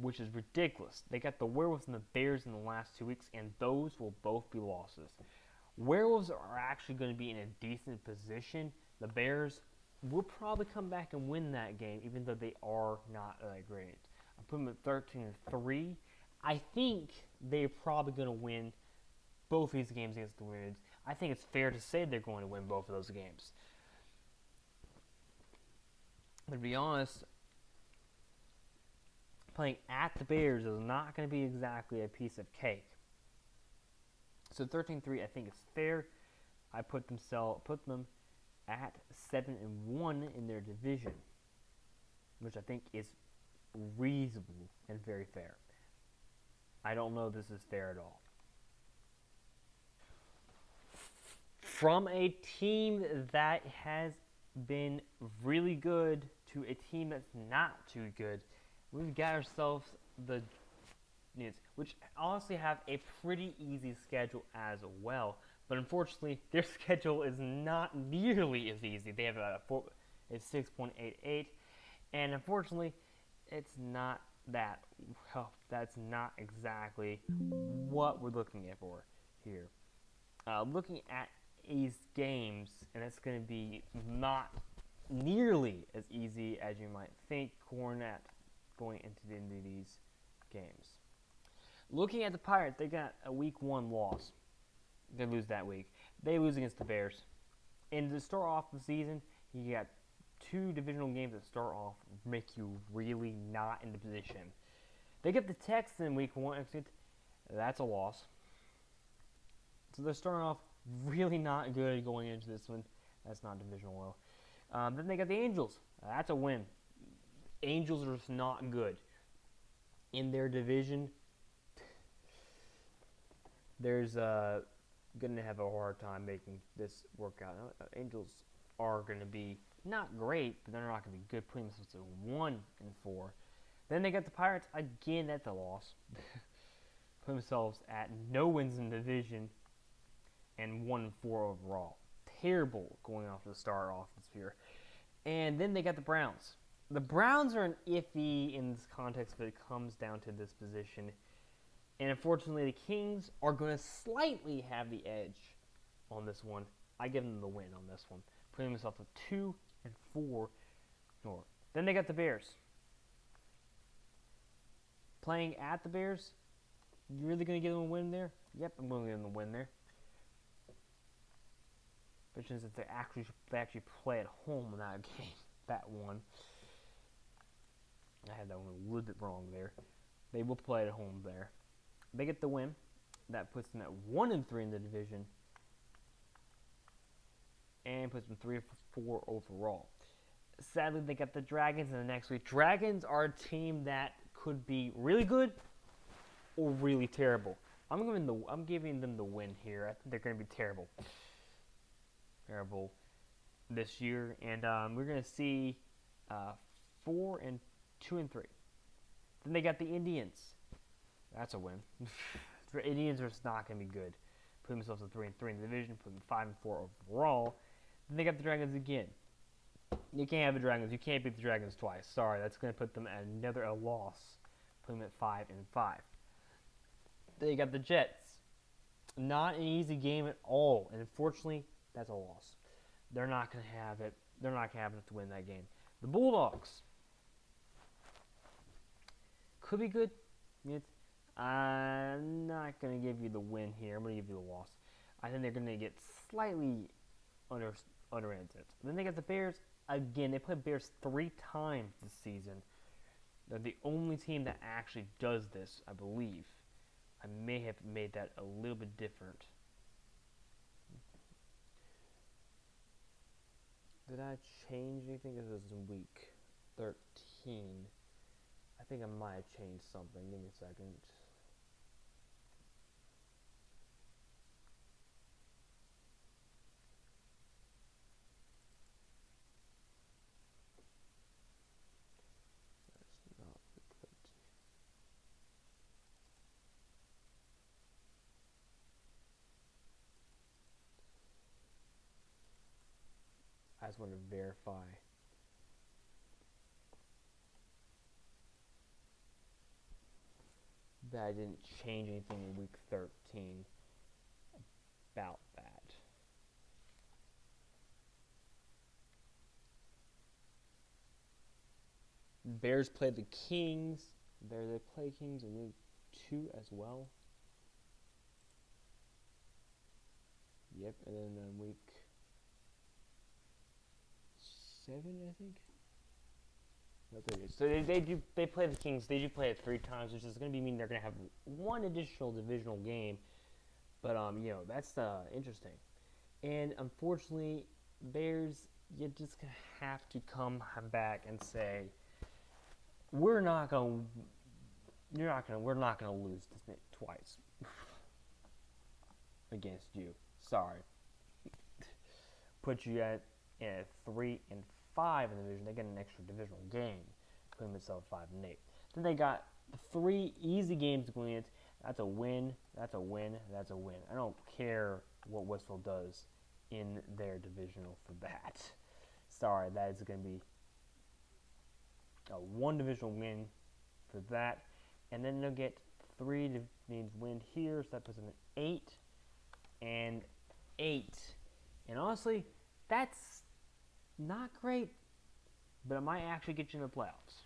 which is ridiculous. They got the Werewolves and the Bears in the last 2 weeks, and those will both be losses. Werewolves are actually going to be in a decent position. The Bears will probably come back and win that game, even though they are not that great. I put them at 13-3. I think they're probably going to win both these games against the Wizards. I think it's fair to say they're going to win both of those games. But to be honest, playing at the Bears is not going to be exactly a piece of cake. So 13-3, I think is fair. I put them at 7-1 in their division, which I think is reasonable and very fair. I don't know if this is fair at all. From a team that has been really good to a team that's not too good, we've got ourselves the Nets, which honestly have a pretty easy schedule as well. But unfortunately, their schedule is not nearly as easy. They have it's 6.88, and unfortunately, it's not that well. That's not exactly what we're looking at for here. Looking at these games, and it's going to be not nearly as easy as you might think. Cornet going into the end of these games. Looking at the Pirates, they got a week 1 loss. They lose that week. They lose against the Bears. And to start off the season, you got 2 divisional games that start off make you really not in the position They get the Texans in week 1. That's a loss. So they're starting off really not good going into this one. That's not divisional well. Then they got the Angels. That's a win. Angels are just not good. In their division, there's going to have a hard time making this work out. Angels are going to be not great, but they're not going to be good. Putting themselves to 1-4. Then they got the Pirates. Again, that's a loss. Put themselves at no wins in the division and 1-4 overall. Terrible going off to the start offense here. And then they got the Browns. The Browns are an iffy in this context, but it comes down to this position. And unfortunately, the Kings are going to slightly have the edge on this one. I give them the win on this one, putting themselves at 2-4. Then they got the Bears. Playing at the Bears, you really going to give them a win there? Yep, I'm going to give them a win there. But since they actually play at home in that game, that one. I had that one a little bit wrong there. They will play at home there. They get the win. That puts them at 1-3 in the division. And puts them 3-4 overall. Sadly, they got the Dragons in the next week. Dragons are a team that could be really good or really terrible. I'm giving them the win here. I think they're going to be terrible this year, and we're going to see 4-2-3. Then they got the Indians. That's a win. The Indians are just not going to be good. Put themselves at 3-3 in the division. Put them 5-4 overall. Then they got the Dragons again. You can't have the Dragons. You can't beat the Dragons twice. Sorry, that's going to put them at another loss. Put them at 5-5. Then you got the Jets. Not an easy game at all, and unfortunately, that's a loss. They're not going to have it. They're not going to have enough to win that game. The Bulldogs could be good. I'm not going to give you the win here. I'm going to give you the loss. I think they're going to get slightly underrated. Then they got the Bears. Again, they played Bears 3 times this season. They're the only team that actually does this, I believe. I may have made that a little bit different. Did I change anything? This was in week 13. I think I might have changed something. Give me a second. That's not week 13. I just want to verify. That I didn't change anything in week 13 about that. Bears play the Kings. They play Kings in week 2 as well. Yep, and then week 7, I think. So they play the Kings. They do play it 3 times, which is going to mean they're going to have 1 additional divisional game. But that's interesting. And unfortunately, Bears, you're just going to have to come back and say, we're not going to lose this twice against you. Sorry. Put you at 3-5 in the division. They get an extra divisional game, putting themselves 5-8. Then they got 3 easy games going in. That's a win. That's a win. That's a win. I don't care what Whistle does in their divisional for that. Sorry, that is going to be a 1 divisional win for that. And then they'll get 3 means win here, so that puts them at 8-8. And honestly, that's not great, but it might actually get you in the playoffs.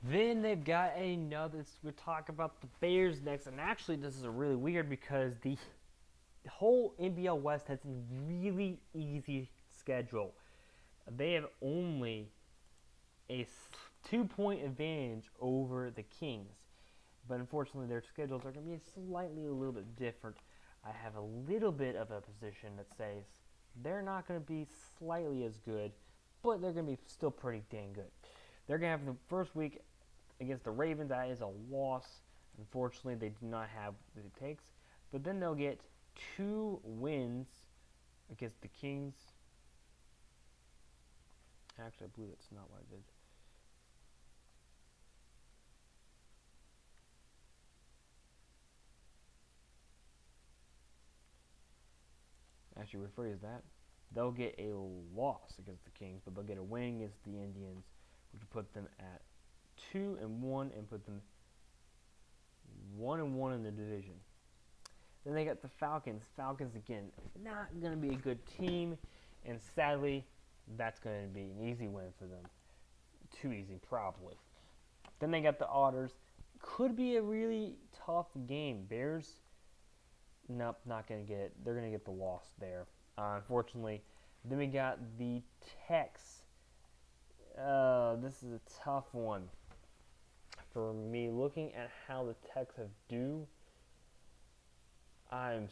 Then they've got another. We'll talk about the Bears next, and actually, this is really weird because the whole NBL West has a really easy schedule. They have only a 2-point advantage over the Kings. But unfortunately, their schedules are going to be slightly a little bit different. I have a little bit of a position that says they're not going to be slightly as good, but they're going to be still pretty dang good. They're going to have the first week against the Ravens. That is a loss. Unfortunately, they do not have what it takes. But then they'll get 2 wins against the Kings. Actually, I believe that's not what I did. Actually, rephrase that. They'll get a loss against the Kings, but they'll get a win against the Indians, which will put them at 2-1 and put them 1-1 in the division. Then they got the Falcons. Falcons, again, not going to be a good team, and sadly, that's going to be an easy win for them. Too easy, probably. Then they got the Otters. Could be a really tough game. Bears, nope, not going to get it. They're going to get the loss there, unfortunately. Then we got the Tex. This is a tough one for me. Looking at how the Tex have do, I'm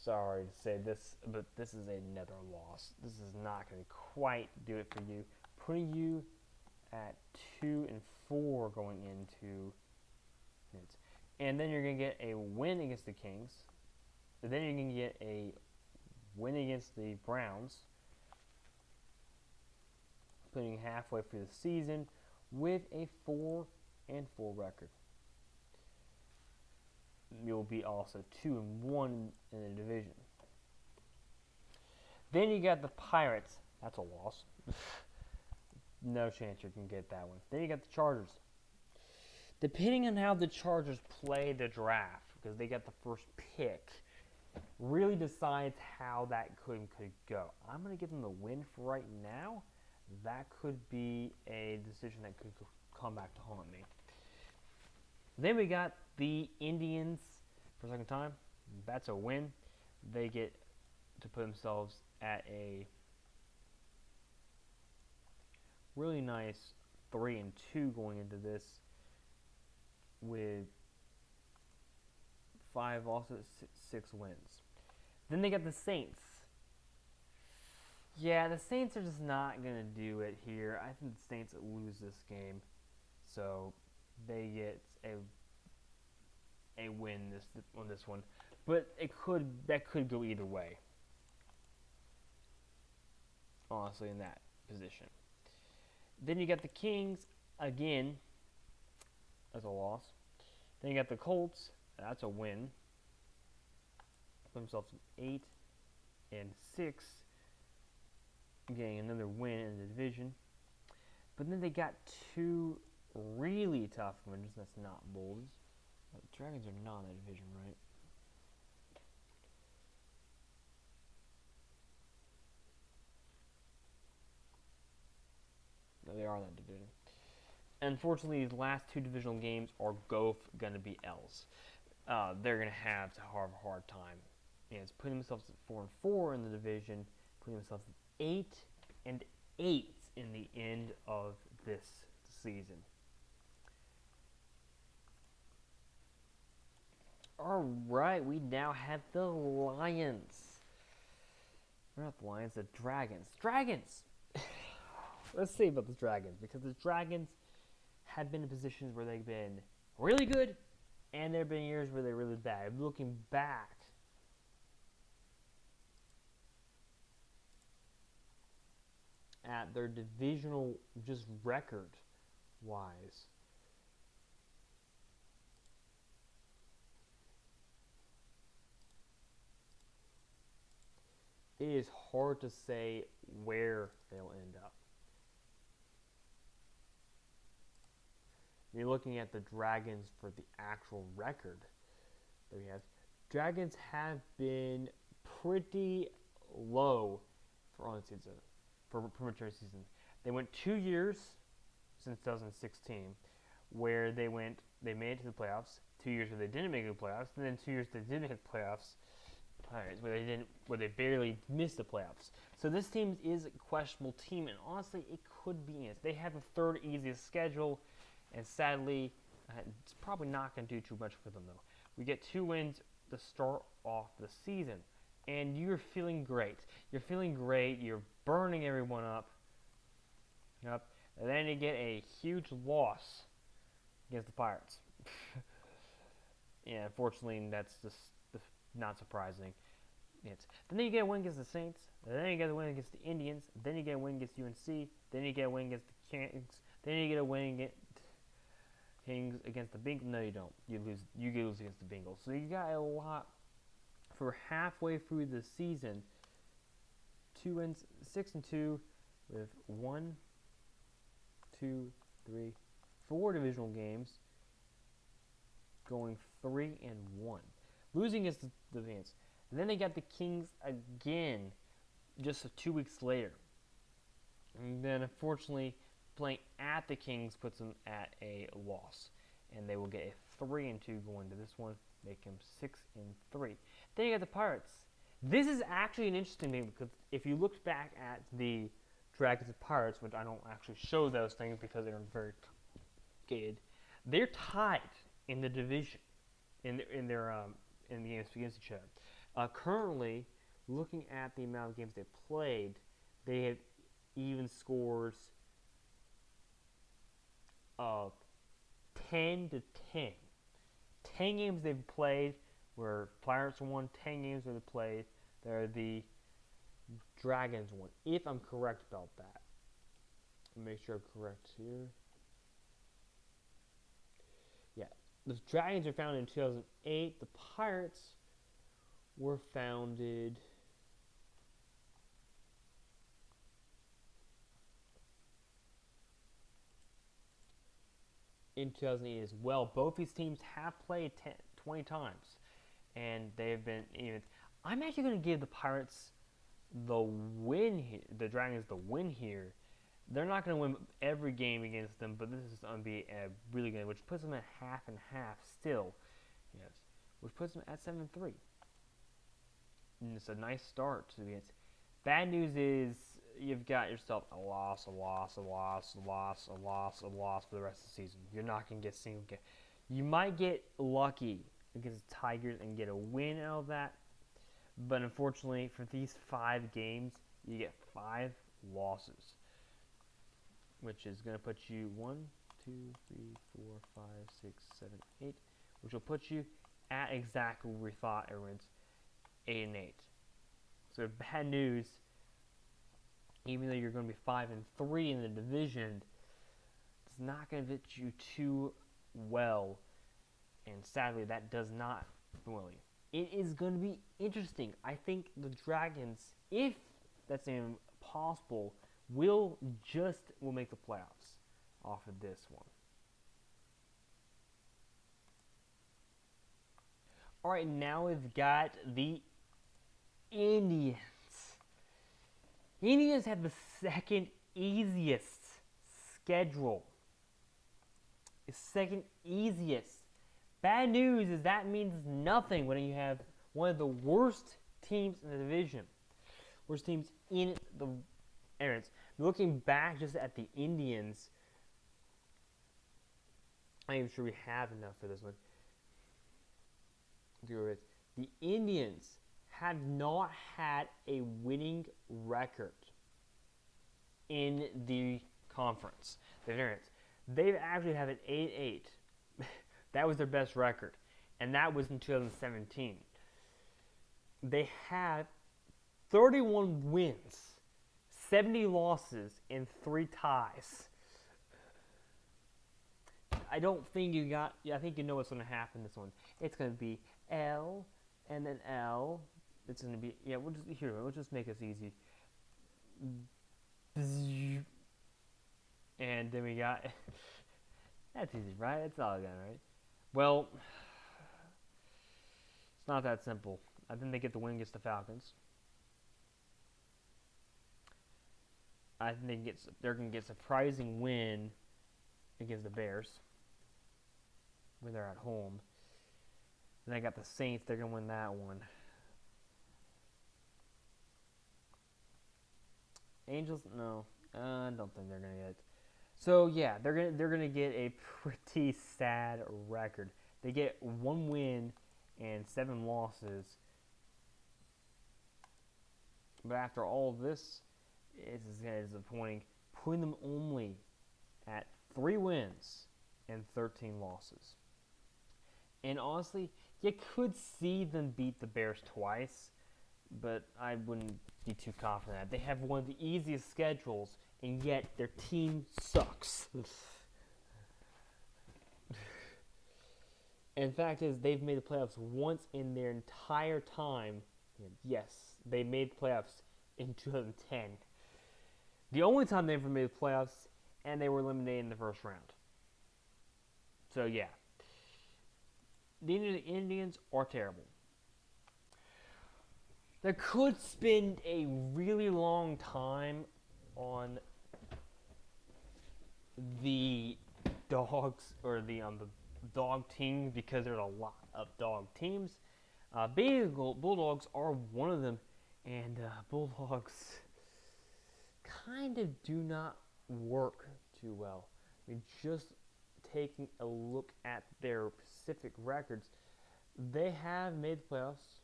sorry to say this, but this is another loss. This is not going to quite do it for you. Putting you at 2-4 going into minutes. And then you're going to get a win against the Kings. And then you're going to get a win against the Browns. Putting halfway through the season with a 4-4 record. You'll be also 2-1 in the division. Then you got the Pirates. That's a loss. No chance you can get that one. Then you got the Chargers. Depending on how the Chargers play the draft, because they got the first pick, really decides how that could go. I'm going to give them the win for right now. That could be a decision that could come back to haunt me. Then we got the Indians for a second time. That's a win. They get to put themselves at a really nice 3-2 going into this, with 5 also 6 wins. Then they got the Saints. Yeah, the Saints are just not going to do it here. I think the Saints lose this game. So they get a win on this one. But that could go either way. Honestly, in that position. Then you got the Kings again. That's a loss. Then you got the Colts. That's a win. Put themselves at 8-6. Getting another win in the division. But then they got 2 really tough wins. That's not bold. The Dragons are not in that division, right? No, they are in that division. Unfortunately, these last 2 divisional games are both going to be L's. They're going to have a hard time. And it's putting themselves at 4-4 in the division, putting themselves at 8-8 in the end of this season. All right, we now have the Lions. We're not the Lions, the Dragons. Dragons! Let's see about the Dragons, because the Dragons have been in positions where they've been really good, and there have been years where they're really bad. Looking back at their divisional just record-wise, it is hard to say where they'll end up. You're looking at the Dragons for the actual record that we have. Dragons have been pretty low for on season, for premature season. They went 2 years since 2016 where they made it to the playoffs. 2 years where they didn't make it to the playoffs, and then 2 years they did make the playoffs. Where they barely missed the playoffs. So this team is a questionable team, and honestly, it could be it. They have the third easiest schedule, and sadly, it's probably not going to do too much for them, though. We get 2 wins to start off the season, and you're feeling great. You're feeling great. You're burning everyone up. Yep. And then you get a huge loss against the Pirates. Yeah, unfortunately, that's just not surprising. Then you get a win against the Saints. Then you get a win against the Indians. Then you get a win against UNC. Then you get a win against the Kings. Then you get a win against Kings against the Bengals. No, you don't. You lose. You lose against the Bengals. So you got a lot for halfway through the season. 2 wins, 6-2, with 1, 2, 3, 4 divisional games. Going 3-1, losing against the Saints. And then they got the Kings again, just 2 weeks later. And then, unfortunately, playing at the Kings puts them at a loss, and they will get a 3-2 going to this one, make them 6-3. Then you got the Pirates. This is actually an interesting thing because if you look back at the Dragons and Pirates, which I don't actually show those things because they're very complicated, they're tied in the division in the games against each other. Currently, looking at the amount of games they've played, they have even scores of 10-10. 10 games they've played where Pirates won. 10 games where they played, they're the Dragons won. If I'm correct about that, make sure I'm correct here. Yeah, the Dragons were founded in 2008. The Pirates were founded in 2008 as well. Both these teams have played 20 times, and they have been even. I'm actually going to give the Pirates the win here, the Dragons the win here. They're not going to win every game against them, but this is going to be a really good, which puts them at half and half still. Yes, which puts them at 7-3. And it's a nice start to the. Bad news is you've got yourself a loss for the rest of the season. You're not going to get a single game. You might get lucky against the Tigers and get a win out of that, but unfortunately for these 5 games, you get 5 losses, which is going to put you 1, 2, 3, 4, 5, 6, 7, 8, which will put you at exactly where we thought everyone's 8-8. So bad news. Even though you're going to be 5-3 in the division, it's not going to fit you too well, and sadly, that does not well you. It is going to be interesting. I think the Dragons, if that's even possible, will make the playoffs off of this one. All right, now we've got the Indians. Indians have the second easiest schedule. The second easiest. Bad news is that means nothing when you have one of the worst teams in the division. Worst teams in the areas. Looking back just at the Indians, I'm even sure we have enough for this one. The Indians have not had a winning record in the conference. They've actually have an 8-8. That was their best record, and that was in 2017. They have 31 wins, 70 losses, and 3 ties. I don't think you got. I think you know what's going to happen. This one, it's going to be L, and then L. It's going to be We'll just make this easy. And then we got. That's easy, right? It's all good, right? Well, it's not that simple. I think they get the win against the Falcons. I think they're going to get a surprising win against the Bears when they're at home. Then I got the Saints. They're going to win that one. Angels, no, I don't think they're gonna get it. So yeah, they're gonna get a pretty sad record. They get 1 win and 7 losses. But after all of this, it's kind of disappointing. Putting them only at 3 wins and 13 losses. And honestly, you could see them beat the Bears twice, but I wouldn't be too confident. They have one of the easiest schedules, and yet their team sucks. And the fact is, they've made the playoffs once in their entire time. Yes, they made the playoffs in 2010. The only time they ever made the playoffs, and they were eliminated in the first round. So yeah, the Indians are terrible. They could spend a really long time on the dogs or the dog team because there's a lot of dog teams. Bulldogs are one of them, and Bulldogs kind of do not work too well. I mean, just taking a look at their Pacific records, they have made the playoffs,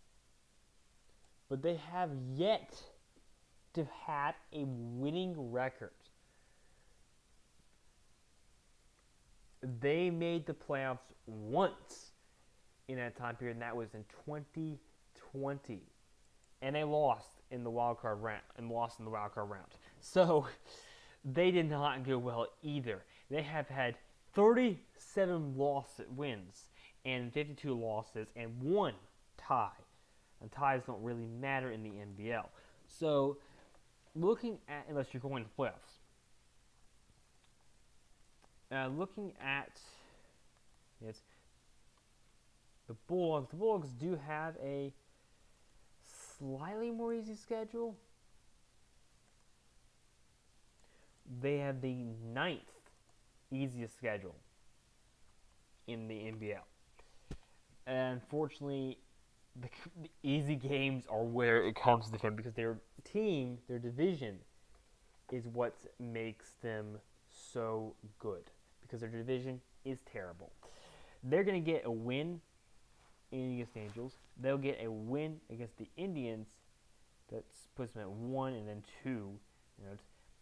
but they have yet to have a winning record. They made the playoffs once in that time period, and that was in 2020, and they lost in the wild card round. So they did not go well either. They have had 37 wins and 52 losses and 1 tie. And ties don't really matter in the NBL. So looking at, unless you're going to the playoffs, looking at the Bulldogs do have a slightly more easy schedule. They have the 9th easiest schedule in the NBL. And unfortunately, the easy games are where it comes to them because their team, their division, is what makes them so good because their division is terrible. They're going to get a win against the Angels. They'll get a win against the Indians. That puts them at 1 and then 2.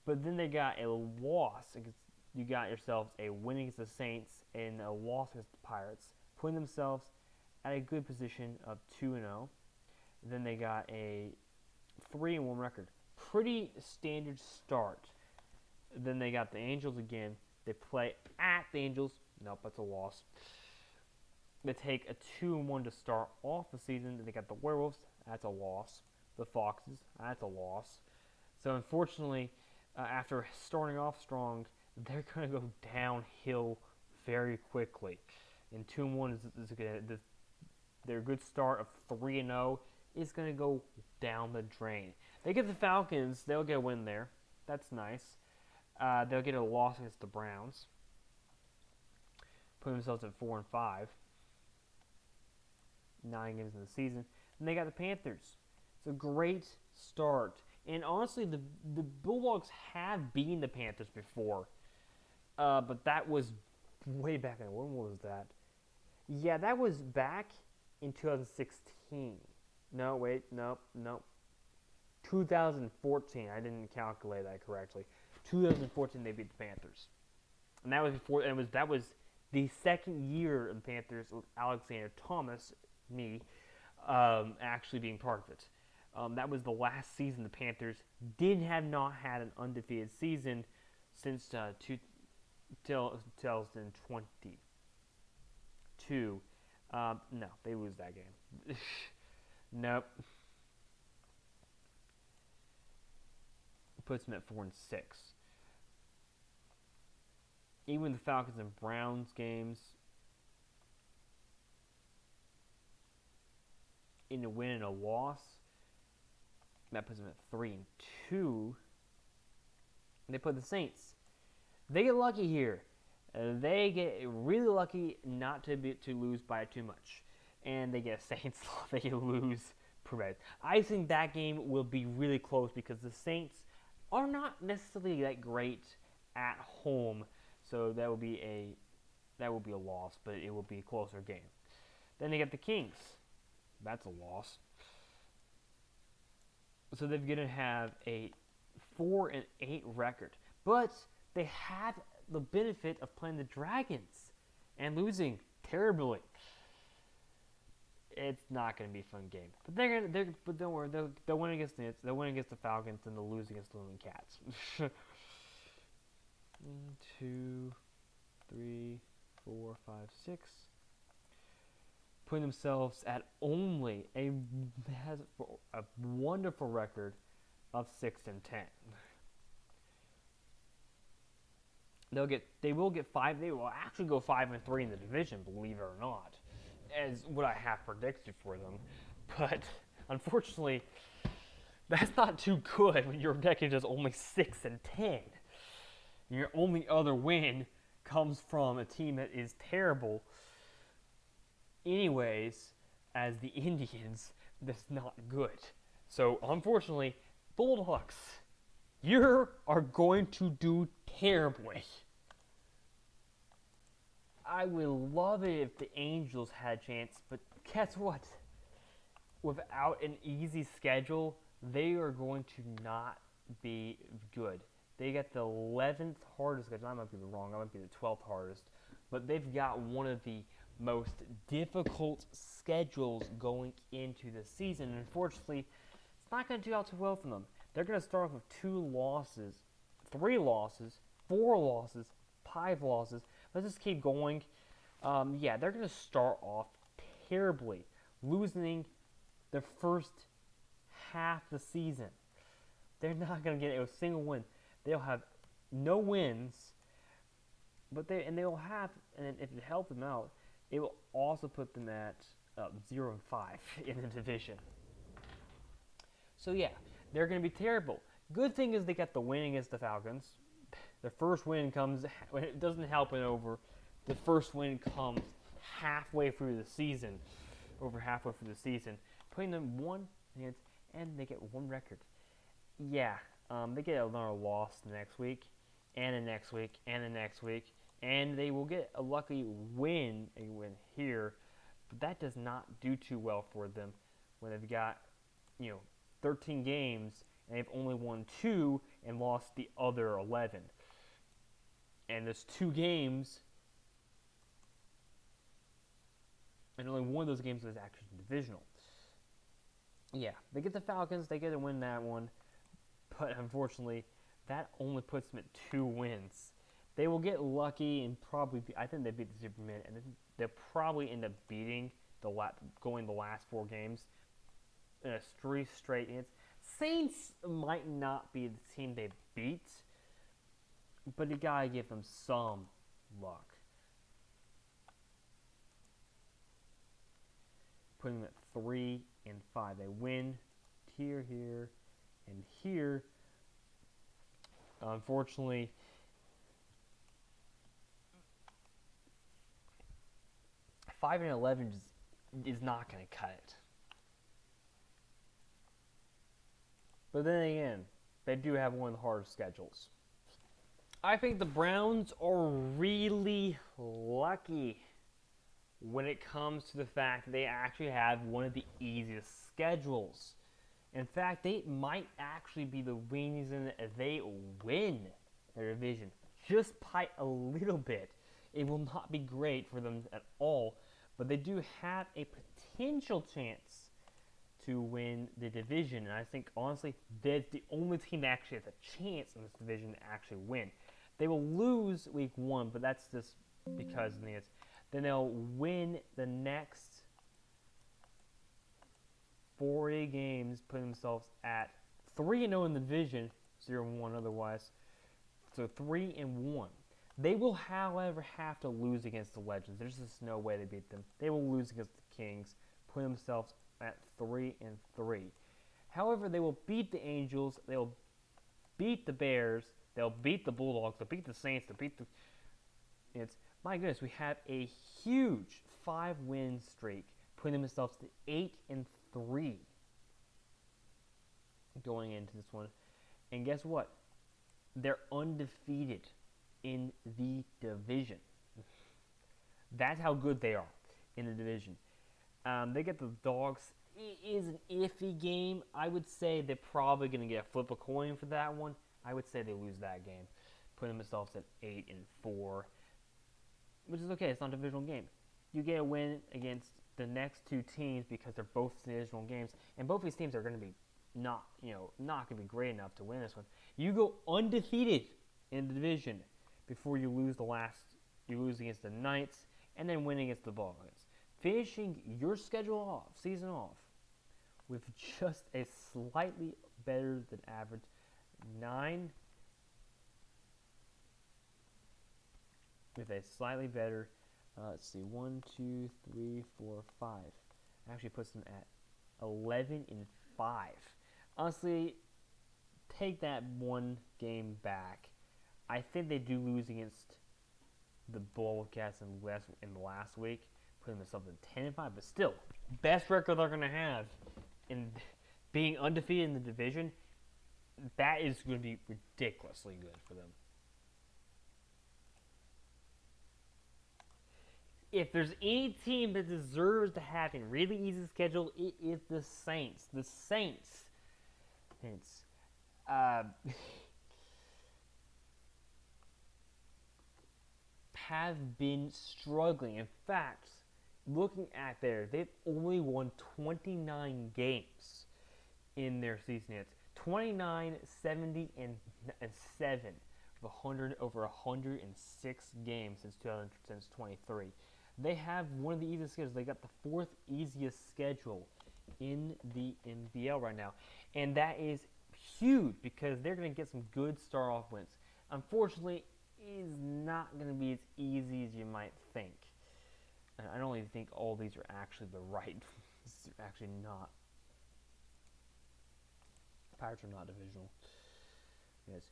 But then they got a loss against. You got yourselves a win against the Saints and a loss against the Pirates, putting themselves at a good position of 2-0. Then they got a 3-1 record. Pretty standard start. Then they got the Angels again. They play at the Angels. Nope, that's a loss. They take a 2-1 to start off the season. Then they got the Werewolves. That's a loss. The Foxes. That's a loss. So unfortunately, after starting off strong, they're going to go downhill very quickly. And 2-1 is their good start of 3-0 is going to go down the drain. They get the Falcons. They'll get a win there. That's nice. They'll get a loss against the Browns. Put themselves at 4-5. 9 games in the season. And they got the Panthers. It's a great start. And honestly, the Bulldogs have beaten the Panthers before. But that was way back in. When was that? Yeah, that was back in 2016. No, wait, nope. 2014. I didn't calculate that correctly. 2014, they beat the Panthers, and that was before. And that was the second year of the Panthers with Alexander Thomas, actually being part of it. That was the last season the Panthers have not had an undefeated season since 2022. No, they lose that game. Nope. Puts them at 4-6. Even the Falcons and Browns games, in a win and a loss, that puts them at 3-2. They put the Saints. They get lucky here. They get really lucky not to lose by too much, and they get Saints. They lose. I think that game will be really close because the Saints are not necessarily that great at home, so that will be a loss, but it will be a closer game. Then they get the Kings. That's a loss. So they're going to have a 4-8 record, but they have the benefit of playing the Dragons and losing terribly. It's not going to be a fun game, but but don't worry, they'll win against the Nets, they'll win against the Falcons, and they'll lose against the Lumen Cats. 1, 2, 3, 4, 5, 6. Putting themselves at only a wonderful record of 6-10. They will get 5. They will actually go 5-3 in the division, believe it or not, as what I have predicted for them. But unfortunately, that's not too good when your record is only 6-10. Your only other win comes from a team that is terrible anyways, as the Indians. That's not good. So unfortunately, Bulldogs, you are going to do terribly. I would love it if the Angels had a chance, but guess what? Without an easy schedule, they are going to not be good. They got the 11th hardest schedule. I might be wrong. I might be the 12th hardest. But they've got one of the most difficult schedules going into the season. And unfortunately, it's not going to do out too well for them. They're going to start off with 2 losses, 3 losses, 4 losses, 5 losses. Let's just keep going. They're going to start off terribly, losing their first half of the season. They're not going to get a single win. They'll have no wins, but they'll have, and if it helps them out, it will also put them at 0-5 in the division. So yeah, they're going to be terrible. Good thing is they got the win against the Falcons. Their first win comes, when it doesn't help it over, the first win comes halfway through the season, putting them 1 against, and they get 1 record. Yeah, they get another loss next week, and the next week, and the next week, and they will get a lucky win here, but that does not do too well for them when they've got 13 games and they've only won 2 and lost the other 11. And there's 2 games, and only one of those games was actually divisional. Yeah, they get the Falcons, they get to win that one, but unfortunately, that only puts them at 2 wins. They will get lucky and I think they beat the Superman, and they'll probably end up beating going the last 4 games in a 3 straight hits. Saints might not be the team they beat, but you gotta give them some luck. Putting them at 3-5. They win here, and here. Unfortunately, 5-11 is not going to cut it. But then again, they do have one of the hardest schedules. I think the Browns are really lucky when it comes to the fact that they actually have one of the easiest schedules. In fact, they might actually be the reason they win their division, just by a little bit. It will not be great for them at all, but they do have a potential chance to win the division. And I think, honestly, they're the only team that actually has a chance in this division to actually win. They will lose week 1, but that's just because of this. Then they'll win the next 40 games, putting themselves at 3-0 in the division, 0-1 otherwise. So 3-1. They will, however, have to lose against the Legends. There's just no way they beat them. They will lose against the Kings, putting themselves at 3-3. However, they will beat the Angels. They will beat the Bears. They'll beat the Bulldogs. They'll beat the Saints. They'll beat the. My goodness, we have a huge 5-win streak, putting themselves to 8-3 going into this one. And guess what? They're undefeated in the division. That's how good they are in the division. They get the Dogs. It is an iffy game. I would say they're probably going to get a flip a coin for that one. I would say they lose that game, putting themselves at 8-4, which is okay. It's not a divisional game. You get a win against the next two teams because they're both divisional games, and both these teams are going to be not going to be great enough to win this one. You go undefeated in the division before you lose you lose against the Knights, and then win against the Balkans, finishing your season off, with just a slightly better than average 9, with a slightly better, let's see, 1, 2, 3, 4, 5. Actually puts them at 11-5. Honestly, take that one game back. I think they do lose against the Bobcats in the last week, putting themselves at 10-5. But still, best record they're going to have in being undefeated in the division. That is going to be ridiculously good for them. If there's any team that deserves to have a really easy schedule, it is the Saints. The Saints. Have been struggling. In fact, looking at they've only won 29 games in their season. It's 29, 70, and 7 over 106 games since 23. They have one of the easiest schedules. They got the 4th easiest schedule in the NBL right now, and that is huge because they're going to get some good start-off wins. Unfortunately, it is not going to be as easy as you might think. And I don't even think all these are actually the right. This is actually not. Pirates are not divisional. Yes.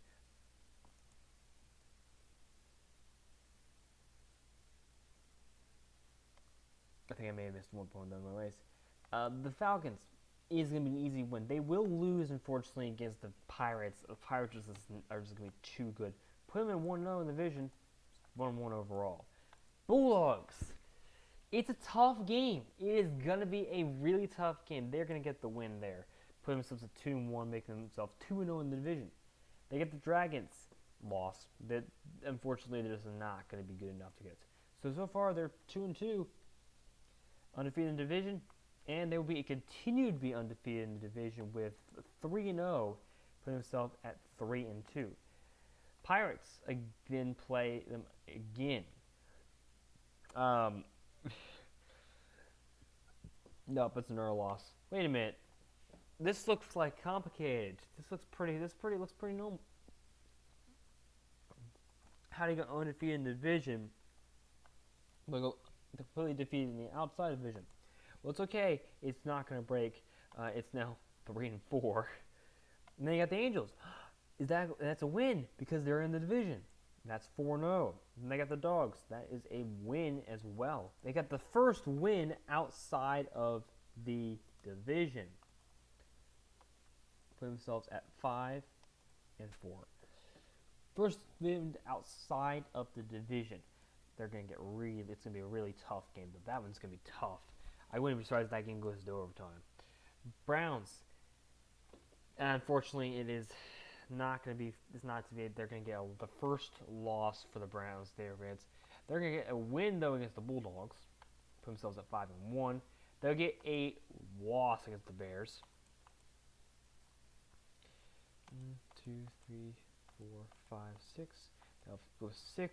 I think I may have missed one point on my ways. The Falcons is going to be an easy win. They will lose, unfortunately, against the Pirates. The Pirates are just going to be too good. Put them in 1-0 in the division, 1-1 overall. Bulldogs. It's a tough game. It is going to be a really tough game. They're going to get the win there. Put themselves at 2-1, making themselves 2-0 in the division. They get the Dragons. Loss. That, unfortunately, they're just not going to be good enough to get. So far, they're 2-2. Undefeated in the division. And they will continue to be undefeated in the division with 3-0. Putting themselves at 3-2. Pirates again play them again. Nope, it's another loss. Wait a minute. This looks like complicated. This looks pretty normal. How do you go undefeated in the division? But go completely defeated in the outside division. Well, it's okay. It's not going to break. It's now 3-4. And then you got the Angels. That's a win because they're in the division. That's 4-0. And they got the Dogs. That is a win as well. They got the first win outside of the division. Put themselves at 5-4. First win outside of the division. They're going to get it's going to be a really tough game, but that one's going to be tough. I wouldn't be surprised if that game goes to overtime. Browns. Unfortunately, it's not to be. They're going to get the first loss for the Browns there, Vince. They're going to get a win, though, against the Bulldogs. Put themselves at 5-1. They'll get a loss against the Bears. 1, 2, 3, 4, 5, 6. They'll go 6-5.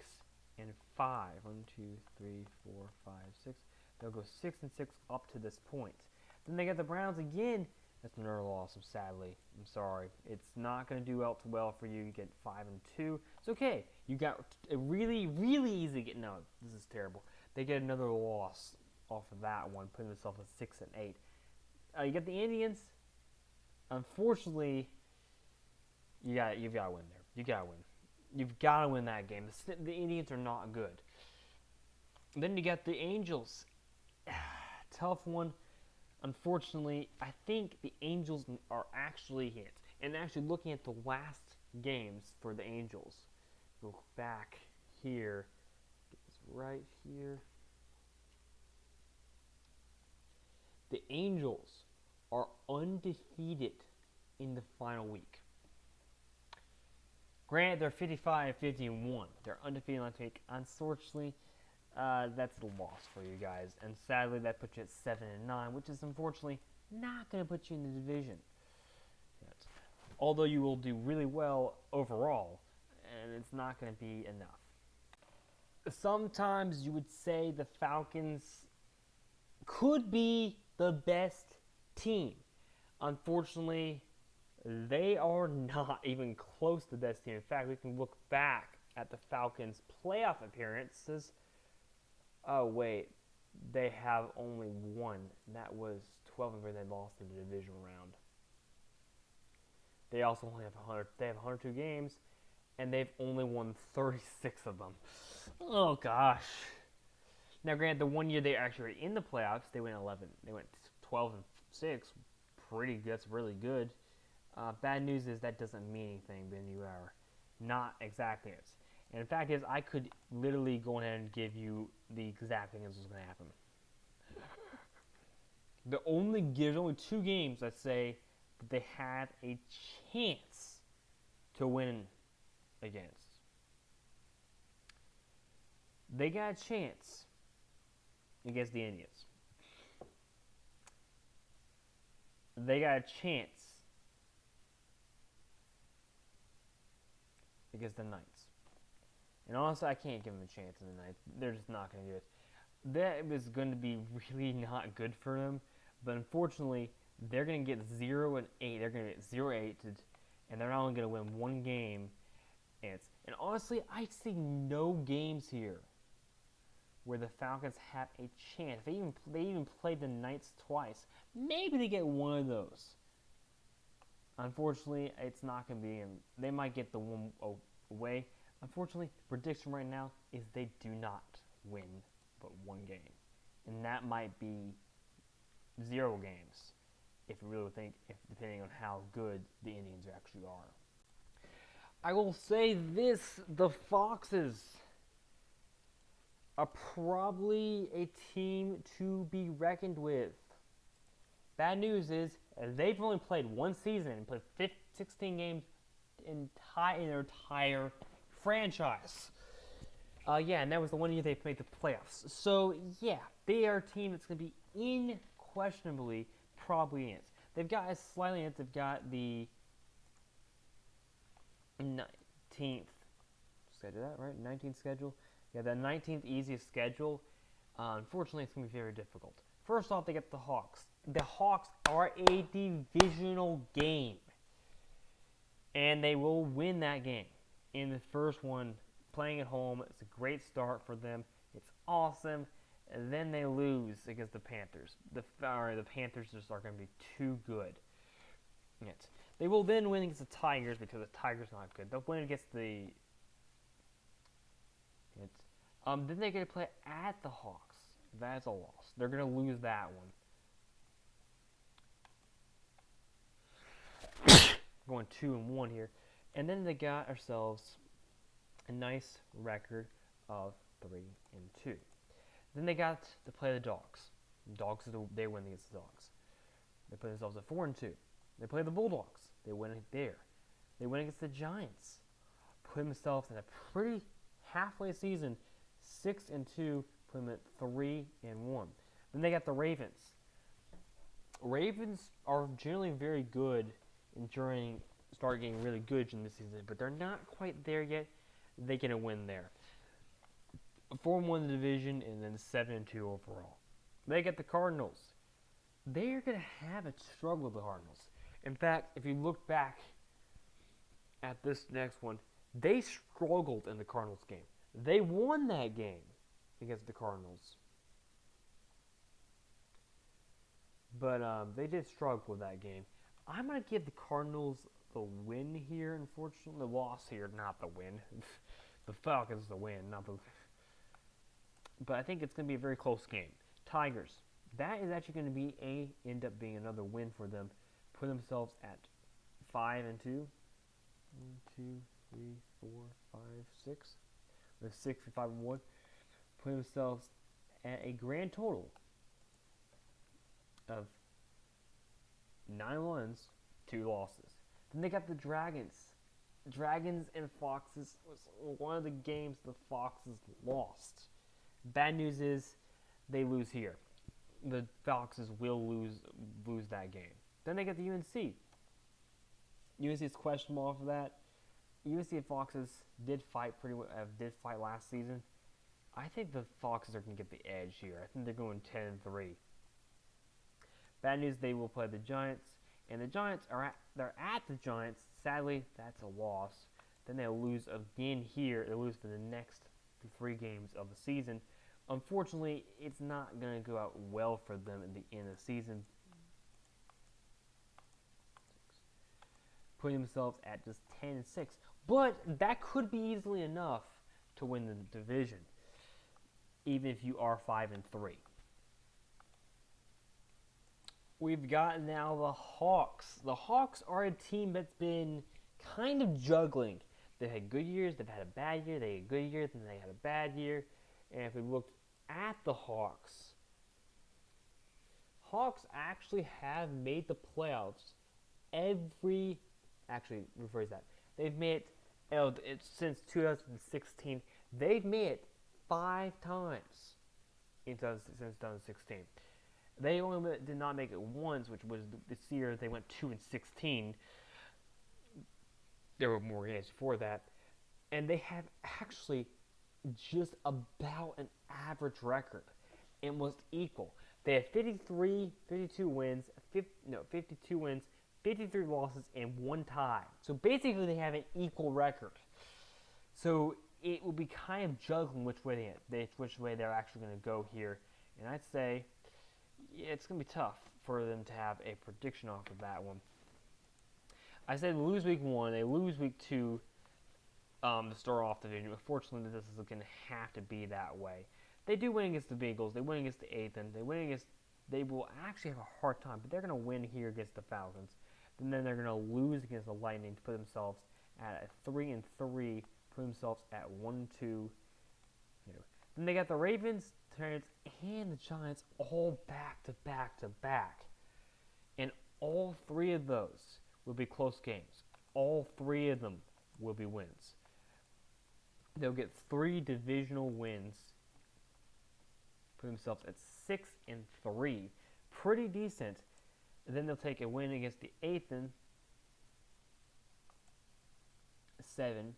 1, 2, 3, 4, 5, 6. They'll go 6-6 up to this point. Then they get the Browns again. That's another loss, sadly. I'm sorry. It's not going to do well for you. You get 5-2. It's okay. You got a really, really easy get. No, this is terrible. They get another loss off of that one, putting themselves at 6-8. You get the Indians. Unfortunately, you've got to win there. You got to win. You've got to win that game. The Indians are not good. Then you got the Angels. Tough one. Unfortunately, I think the Angels are actually hit. And actually looking at the last games for the Angels, go back here, get this right here. The Angels are undefeated in the final week. Granted, they're 55-51. They're undefeated last week. Unfortunately, that's a loss for you guys. And sadly, that puts you at 7-9, which is unfortunately not going to put you in the division. Although you will do really well overall, and it's not going to be enough. Sometimes you would say the Falcons could be the best team. Unfortunately, they are not even close to the best team. In fact, we can look back at the Falcons' playoff appearances. Oh, wait. They have only one. That was 12 and they lost in the divisional round. They also only have 102 games, and they've only won 36 of them. Oh, gosh. Now, granted, the 1 year they actually were in the playoffs, they went 11. They went 12-6. Pretty good. That's really good. Bad news is that doesn't mean anything when you are not exact answers. And the fact is, I could literally go ahead and give you the exact thing that's going to happen. There's only 2 games that say that they have a chance to win against. They got a chance against the Indians. They got a chance against the Knights. And honestly, I can't give them a chance in the Knights. They're just not going to do it. That was going to be really not good for them. But unfortunately, they're going to get 0-8. They're going to get 0-8, and they're not only going to win 1 game. And honestly, I see no games here where the Falcons have a chance. They even played the Knights twice. Maybe they get one of those. Unfortunately, it's not going to be. They might get the one away. Unfortunately, the prediction right now is they do not win but 1 game. And that might be 0 games, if you really think, depending on how good the Indians actually are. I will say this, the Foxes are probably a team to be reckoned with. Bad news is, they've only played 1 season and played 16 games in their entire franchise. And that was the 1 year they made the playoffs. So, yeah, they are a team that's going to be unquestionably probably in it. They've got a slightly in it. They've got the 19th. Did I do that right? 19th schedule? Yeah, the 19th easiest schedule. Unfortunately, it's going to be very difficult. First off, they get the Hawks. The Hawks are a divisional game. And they will win that game. In the first one, playing at home, it's a great start for them. It's awesome. And then they lose against the Panthers. The Panthers just are going to be too good. Yes. They will then win against the Tigers because the Tigers are not good. They'll win against the... then they're going to play at the Hawks. That's a loss. They're going to lose that one. Going 2-1 here. And then they got ourselves a nice record of 3-2. Then they got to play the Dogs. They win against the Dogs. They play themselves at 4-2. They play the Bulldogs. They win it there. They win against the Giants. Put themselves in a pretty halfway season, 6-2. Put them at 3-1. Then they got the Ravens. Ravens are generally very good start getting really good in this season, but they're not quite there yet. They get a win there. 4-1 in the division, and then 7-2 overall. They get the Cardinals. They're going to have a struggle with the Cardinals. In fact, if you look back at this next one, they struggled in the Cardinals game. They won that game against the Cardinals. But they did struggle with that game. I'm going to give the Cardinals the win here, unfortunately. The loss here, not the win. The Falcons the win, not the... But I think it's going to be a very close game. Tigers. That is actually going to end up being another win for them. Put themselves at 5-2. 1, 2, 3, 4, 5, 6. With 6 and 5-1, put themselves at a grand total of 9 wins, 2 losses. Then they got the Dragons. Dragons and Foxes was one of the games the Foxes lost. Bad news is they lose here. The Foxes will lose that game. Then they get the UNC. UNC is questionable for that. UNC and Foxes did fight last season. I think the Foxes are going to get the edge here. I think they're going 10-3. Bad news, they will play the Giants, and the Giants they're at the Giants. Sadly, that's a loss. Then they'll lose again here. They'll lose for the next 3 games of the season. Unfortunately, it's not going to go out well for them at the end of the season. Putting themselves at just 10-6. But that could be easily enough to win the division, even if you are 5-3. We've got now the Hawks. The Hawks are a team that's been kind of juggling. They've had good years, they've had a bad year, they had a good year, then they had a bad year. And if we looked at the Hawks actually have made the playoffs They've made it since 2016. They've made it 5 times since 2016. They only did not make it once, which was this year. They went 2-16. There were more games before that, and they have actually just about an average record. It was equal. They had 52 wins, 53 losses, and 1 tie. So basically, they have an equal record. So it will be kind of juggling which way they're actually going to go here. And I'd say it's going to be tough for them to have a prediction off of that one. I said they lose week 1, they lose week 2 to start off the division. Unfortunately, this is going to have to be that way. They do win against the Bengals, they win against the Athens, they will actually have a hard time, but they're going to win here against the Falcons. And then they're going to lose against the Lightning to put themselves at a 3-3, put themselves at 1-2. Then they got the Ravens, Terrence, and the Giants all back to back to back. And all 3 of those will be close games. All 3 of them will be wins. They'll get 3 divisional wins, put themselves at 6-3. Pretty decent. And then they'll take a win against the Athens, 7.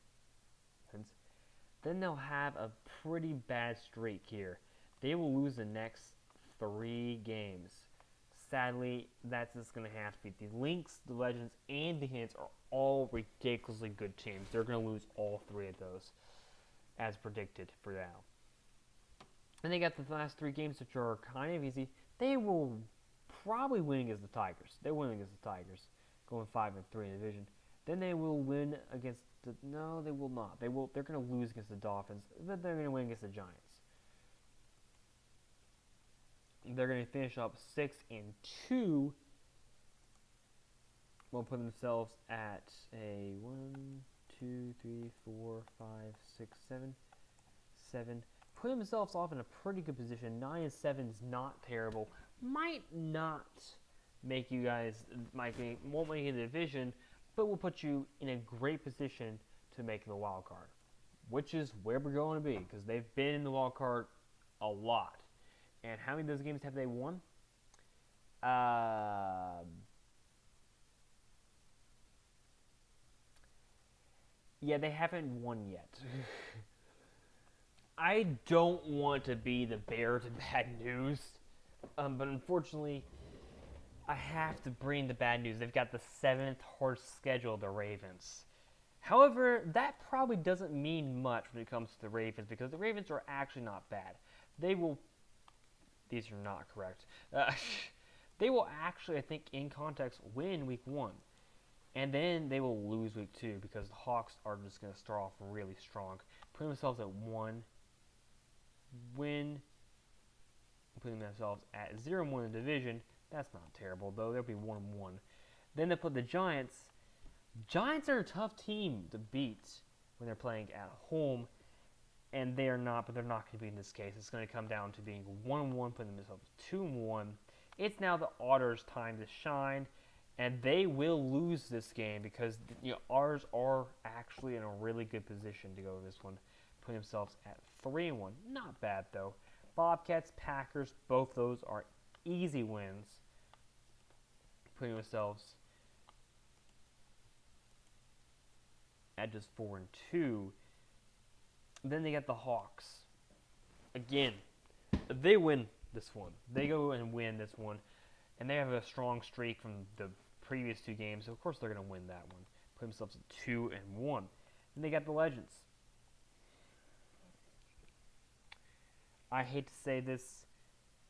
Then they'll have a pretty bad streak here. They will lose the next 3 games. Sadly, that's just going to have to be. The Lynx, the Legends, and the Hens are all ridiculously good teams. They're going to lose all 3 of those, as predicted for now. And they got the last 3 games, which are kind of easy. They will probably win against the Tigers. They're winning against the Tigers, going 5-3 in the division. Then they will win against the. No, they will not. They're going to lose against the Dolphins. Then they're going to win against the Giants. They're going to finish up 6-2. Will put themselves at a 1, 2, 3, 4, 5, 6, 7. Put themselves off in a pretty good position. 9-7 is not terrible. Might not make you guys won't make the division, but will put you in a great position to make the wild card, which is where we're going to be because they've been in the wild card a lot. And how many of those games have they won? Yeah, they haven't won yet. I don't want to be the bearer to bad news, but unfortunately, I have to bring the bad news. They've got the 7th hardest schedule, the Ravens. However, that probably doesn't mean much when it comes to the Ravens because the Ravens are actually not bad. These are not correct. They will actually, I think, in context, win week 1. And then they will lose week 2 because the Hawks are just going to start off really strong. Putting themselves at 1 win, putting themselves at 0-1 in the division. That's not terrible, though. They'll be 1-1. Then they put the Giants Giants are a tough team to beat when they're playing at home, and they are not, but they're not going to be in this case. It's going to come down to being 1-1, putting themselves 2-1. It's now the Otters' time to shine, and they will lose this game because Otters are actually in a really good position to go to this one, putting themselves at 3-1. Not bad though. Bobcats, Packers, both those are easy wins, putting themselves at just 4-2. Then they got the Hawks. Again, they win this one. They go and win this one, and they have a strong streak from the previous 2 games. So of course they're going to win that one. Put themselves at 2-1. Then they got the Legends. I hate to say this,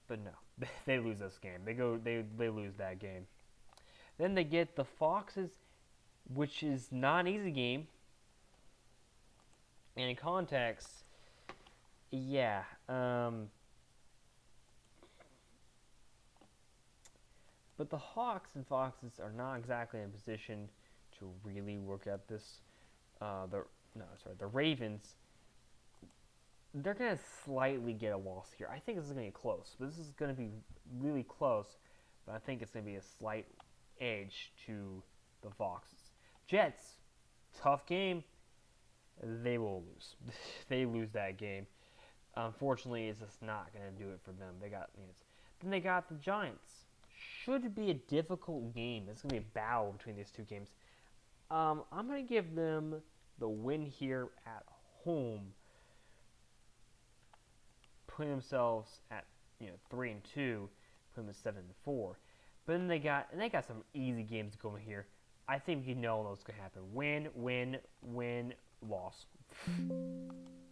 but no, they lose this game. They lose that game. Then they get the Foxes, which is not an easy game. And in context, yeah, but the Hawks and Foxes are not exactly in a position to really work out this. The Ravens. They're going to slightly get a loss here. I think this is going to be close. But this is going to be really close. But I think it's going to be a slight edge to the Foxes. Jets, tough game. They will lose. They lose that game. Unfortunately, it's just not going to do it for them. Then they got the Giants. Should be a difficult game. It's going to be a battle between these 2 games. I'm going to give them the win here at home, putting themselves at 3-2, putting them at 7-4. But then they got some easy games going here. I think what's going to happen. Win, loss.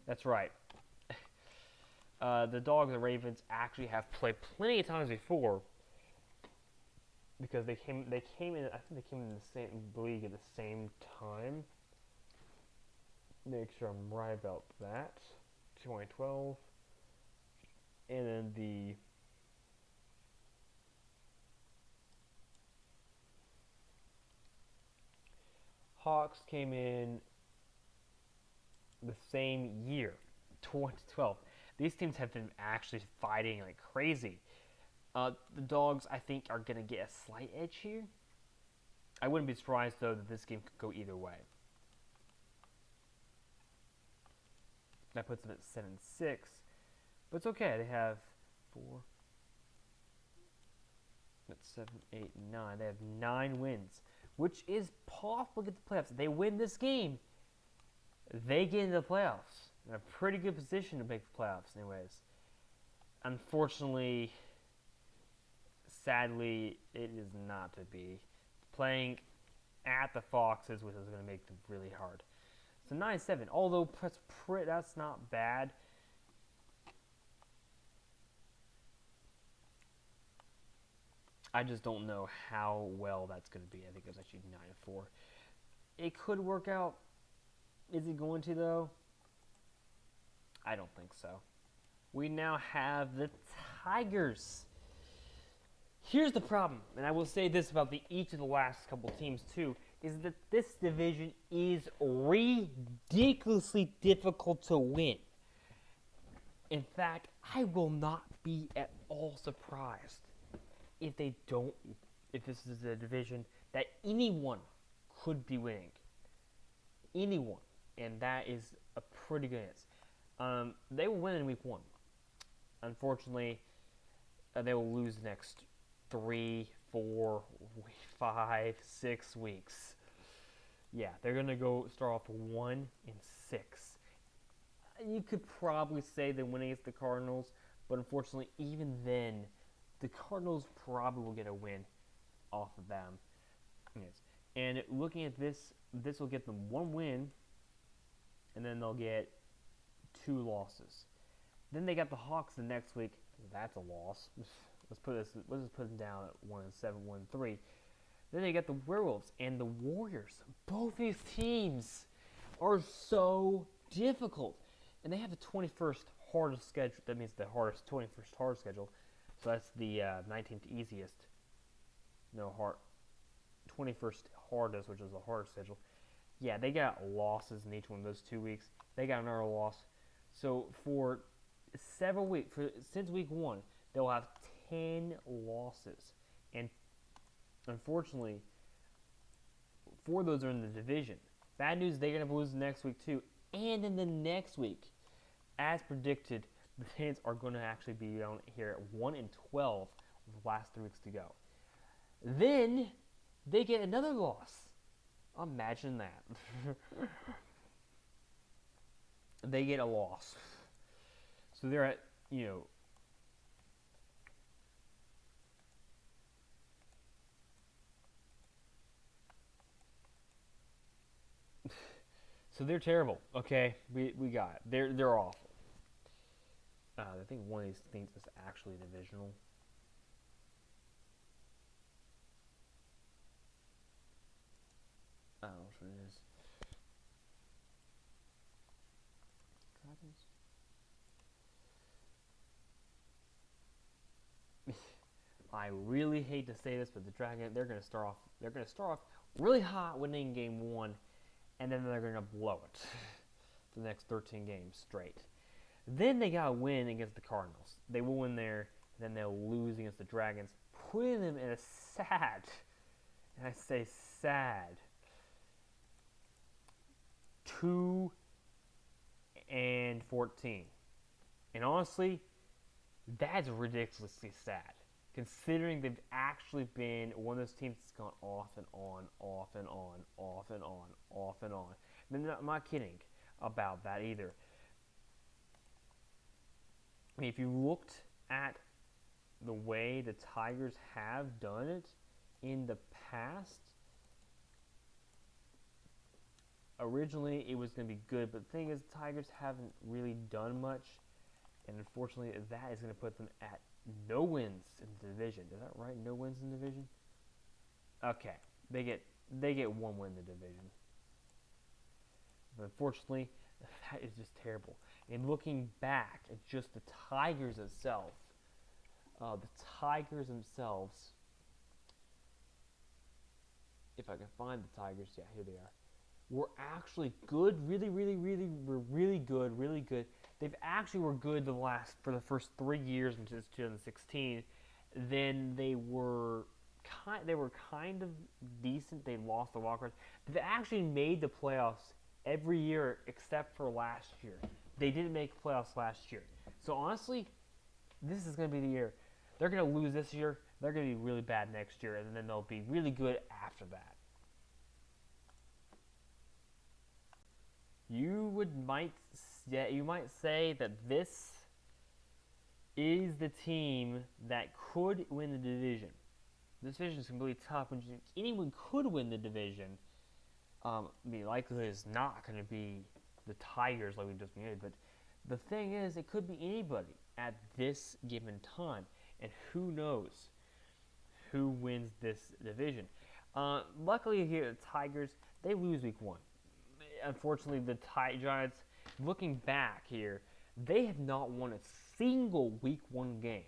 That's right. The Dogs and Ravens actually have played plenty of times before, because they came in. I think they came in the same league at the same time. Make sure I'm right about that. 2012. And then the Hawks came in the same year, 2012. These teams have been actually fighting like crazy. The Dogs, I think, are going to get a slight edge here. I wouldn't be surprised, though, that this game could go either way. That puts them at 7-6. But it's okay. They have 4. That's 7, 8, 9. They have 9 wins, which is possible to get the playoffs. If they win this game, they get into the playoffs. In a pretty good position to make the playoffs, anyways. Unfortunately, sadly, it is not to be. Playing at the Foxes, which is going to make them really hard. So 9-7, although that's not bad. I just don't know how well that's going to be. I think it was actually 9-4. It could work out. Is it going to, though? I don't think so. We now have the Tigers. Here's the problem, and I will say this about each of the last couple teams, too, is that this division is ridiculously difficult to win. In fact, I will not be at all surprised if this is a division that anyone could be winning. Anyone. And that is a pretty good chance. They will win in week 1. Unfortunately, they will lose the next 3, 4, 5, 6 weeks. Yeah, they're going to start off 1-6. You could probably say they win against the Cardinals, but unfortunately, even then, the Cardinals probably will get a win off of them. Yes. And looking at this will get them 1 win, and then they'll get 2 losses. Then they got the Hawks the next week. That's a loss. Let's just put them down at 1-7, 1-3. Then they got the Werewolves and the Warriors. Both these teams are so difficult, and they have the 21st hardest schedule. That means the 21st hardest schedule. So that's the 19th easiest. No hard. 21st hardest, which is the hardest schedule. Yeah, they got losses in each one of those 2 weeks. They got another loss. So for several weeks, since week 1, they'll have 10 losses. And unfortunately, 4 of those are in the division. Bad news, they're going to lose next week too. And in the next week, as predicted, the Saints are going to actually be down here at 1-12 with the last 3 weeks to go. Then they get another loss. Imagine that. They get a loss. So they're at, so they're terrible. Okay, we got it. They're awful. I think one of these things is actually divisional. I don't know what it is. Dragons. I really hate to say this, but the Dragon, they're gonna start off really hot winning game 1, and then they're gonna blow it for the next 13 games straight. Then they gotta win against the Cardinals. They will win there, then they'll lose against the Dragons, putting them in a sad, and I say sad, 2-14. And honestly, that's ridiculously sad, considering they've actually been one of those teams that's gone off and on, off and on, off and on, off and on. And I'm not kidding about that either. I mean, if you looked at the way the Tigers have done it in the past, originally it was going to be good, but the thing is, the Tigers haven't really done much, and unfortunately that is going to put them at no wins in the division. Is that right? No wins in the division? Okay. They get 1 win in the division. But unfortunately, that is just terrible. And looking back at just the Tigers itself, if I can find the Tigers, yeah, here they are. Were actually good, really good. They've actually were good for the first 3 years until 2016. Then they were kind of decent. They lost the wild cards. They actually made the playoffs every year except for last year. They didn't make playoffs last year. So honestly, this is going to be the year. They're going to lose this year. They're going to be really bad next year, and then they'll be really good after that. You might say that this is the team that could win the division. This division is completely tough. When anyone could win the division, the likelihood is not going to be the Tigers like we just made. But the thing is, it could be anybody at this given time, and who knows who wins this division. Luckily here, the Tigers, they lose week 1. Unfortunately, the Giants, looking back here, they have not won a single week 1 game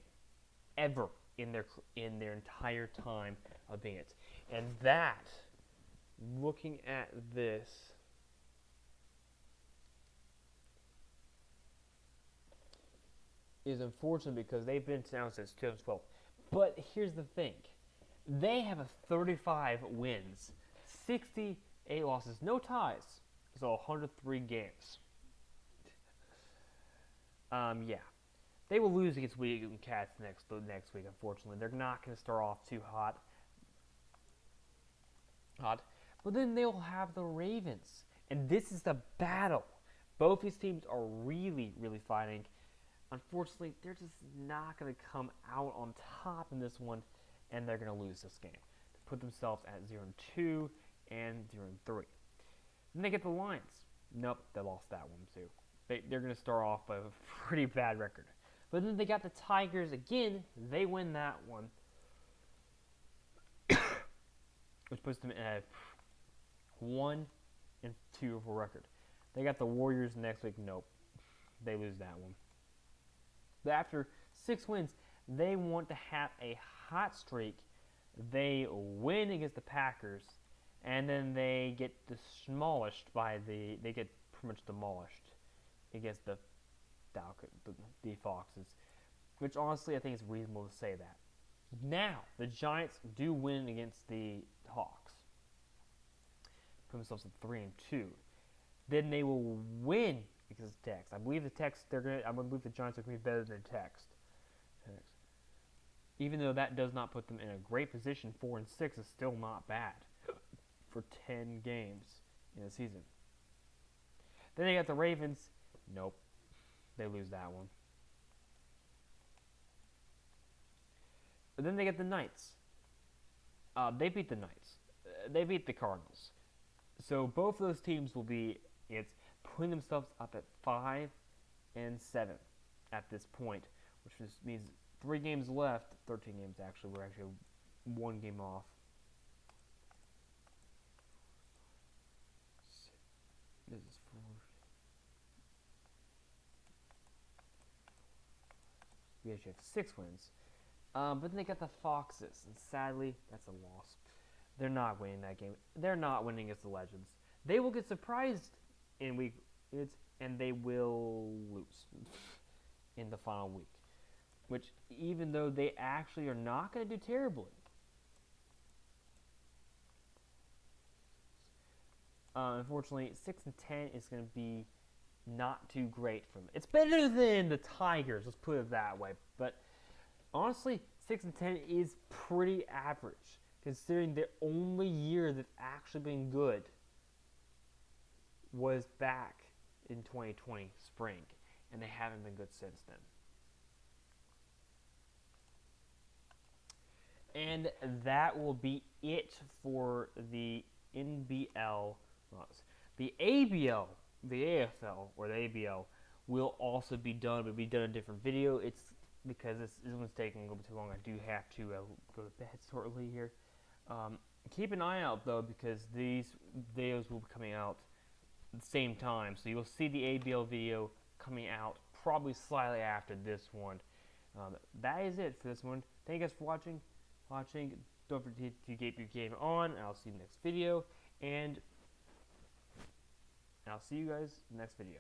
ever in their entire time of being it. And that, looking at this, is unfortunate because they've been down since 2012. But here's the thing. They have a 35 wins, 68 losses, no ties. So 103 games. Yeah. They will lose against Wigan Cats next week, unfortunately. They're not going to start off too hot. But then they'll have the Ravens. And this is the battle. Both these teams are really, really fighting. Unfortunately, they're just not going to come out on top in this one, and they're going to lose this game to put themselves at 0-2 and 0-3. Then they get the Lions. Nope, they lost that one too. They're going to start off by a pretty bad record. But then they got the Tigers again. They win that one, which puts them at 1-2 overall record. They got the Warriors next week. Nope, they lose that one. But after 6 wins, they want to have a hot streak They win against the Packers, and then they get demolished by they get pretty much demolished against the the Foxes, which honestly I think it's reasonable to say that. Now the Giants do win against the Hawks, put themselves at 3-2. Then they will win against the Tex. I believe the Tex I believe the Giants are going to be better than the Tex. Even though that does not put them in a great position, 4-6 is still not bad for 10 games in a season. Then they got the Ravens. Nope, they lose that one. But then they get the Knights. They beat the Knights. They beat the Cardinals. So both of those teams will be putting themselves up at 5-7 at this point, which just means 3 games left. 13 games actually. We're actually 1 game off. This is 4. We actually have 6 wins. But then they got the Foxes, and sadly, that's a loss. They're not winning that game. They're not winning against the Legends. They will get surprised in week, and they will lose in the final week. Which, even though they actually are not going to do terribly, unfortunately, 6-10 is going to be not too great for them. It's better than the Tigers, let's put it that way. But honestly, 6-10 is pretty average, considering the only year that's actually been good was back in 2020 spring, and they haven't been good since then. And that will be it for the NBL. The ABL, the AFL, or the ABL will also be done. It will be done in a different video. It's because this one's taking a little bit too long. I do have to go to bed shortly here. Keep an eye out, though, because these videos will be coming out at the same time. So you'll see the ABL video coming out probably slightly after this one. That is it for this one. Thank you guys for watching. Don't forget to keep your game on. I'll see you next video. And I'll see you guys in the next video.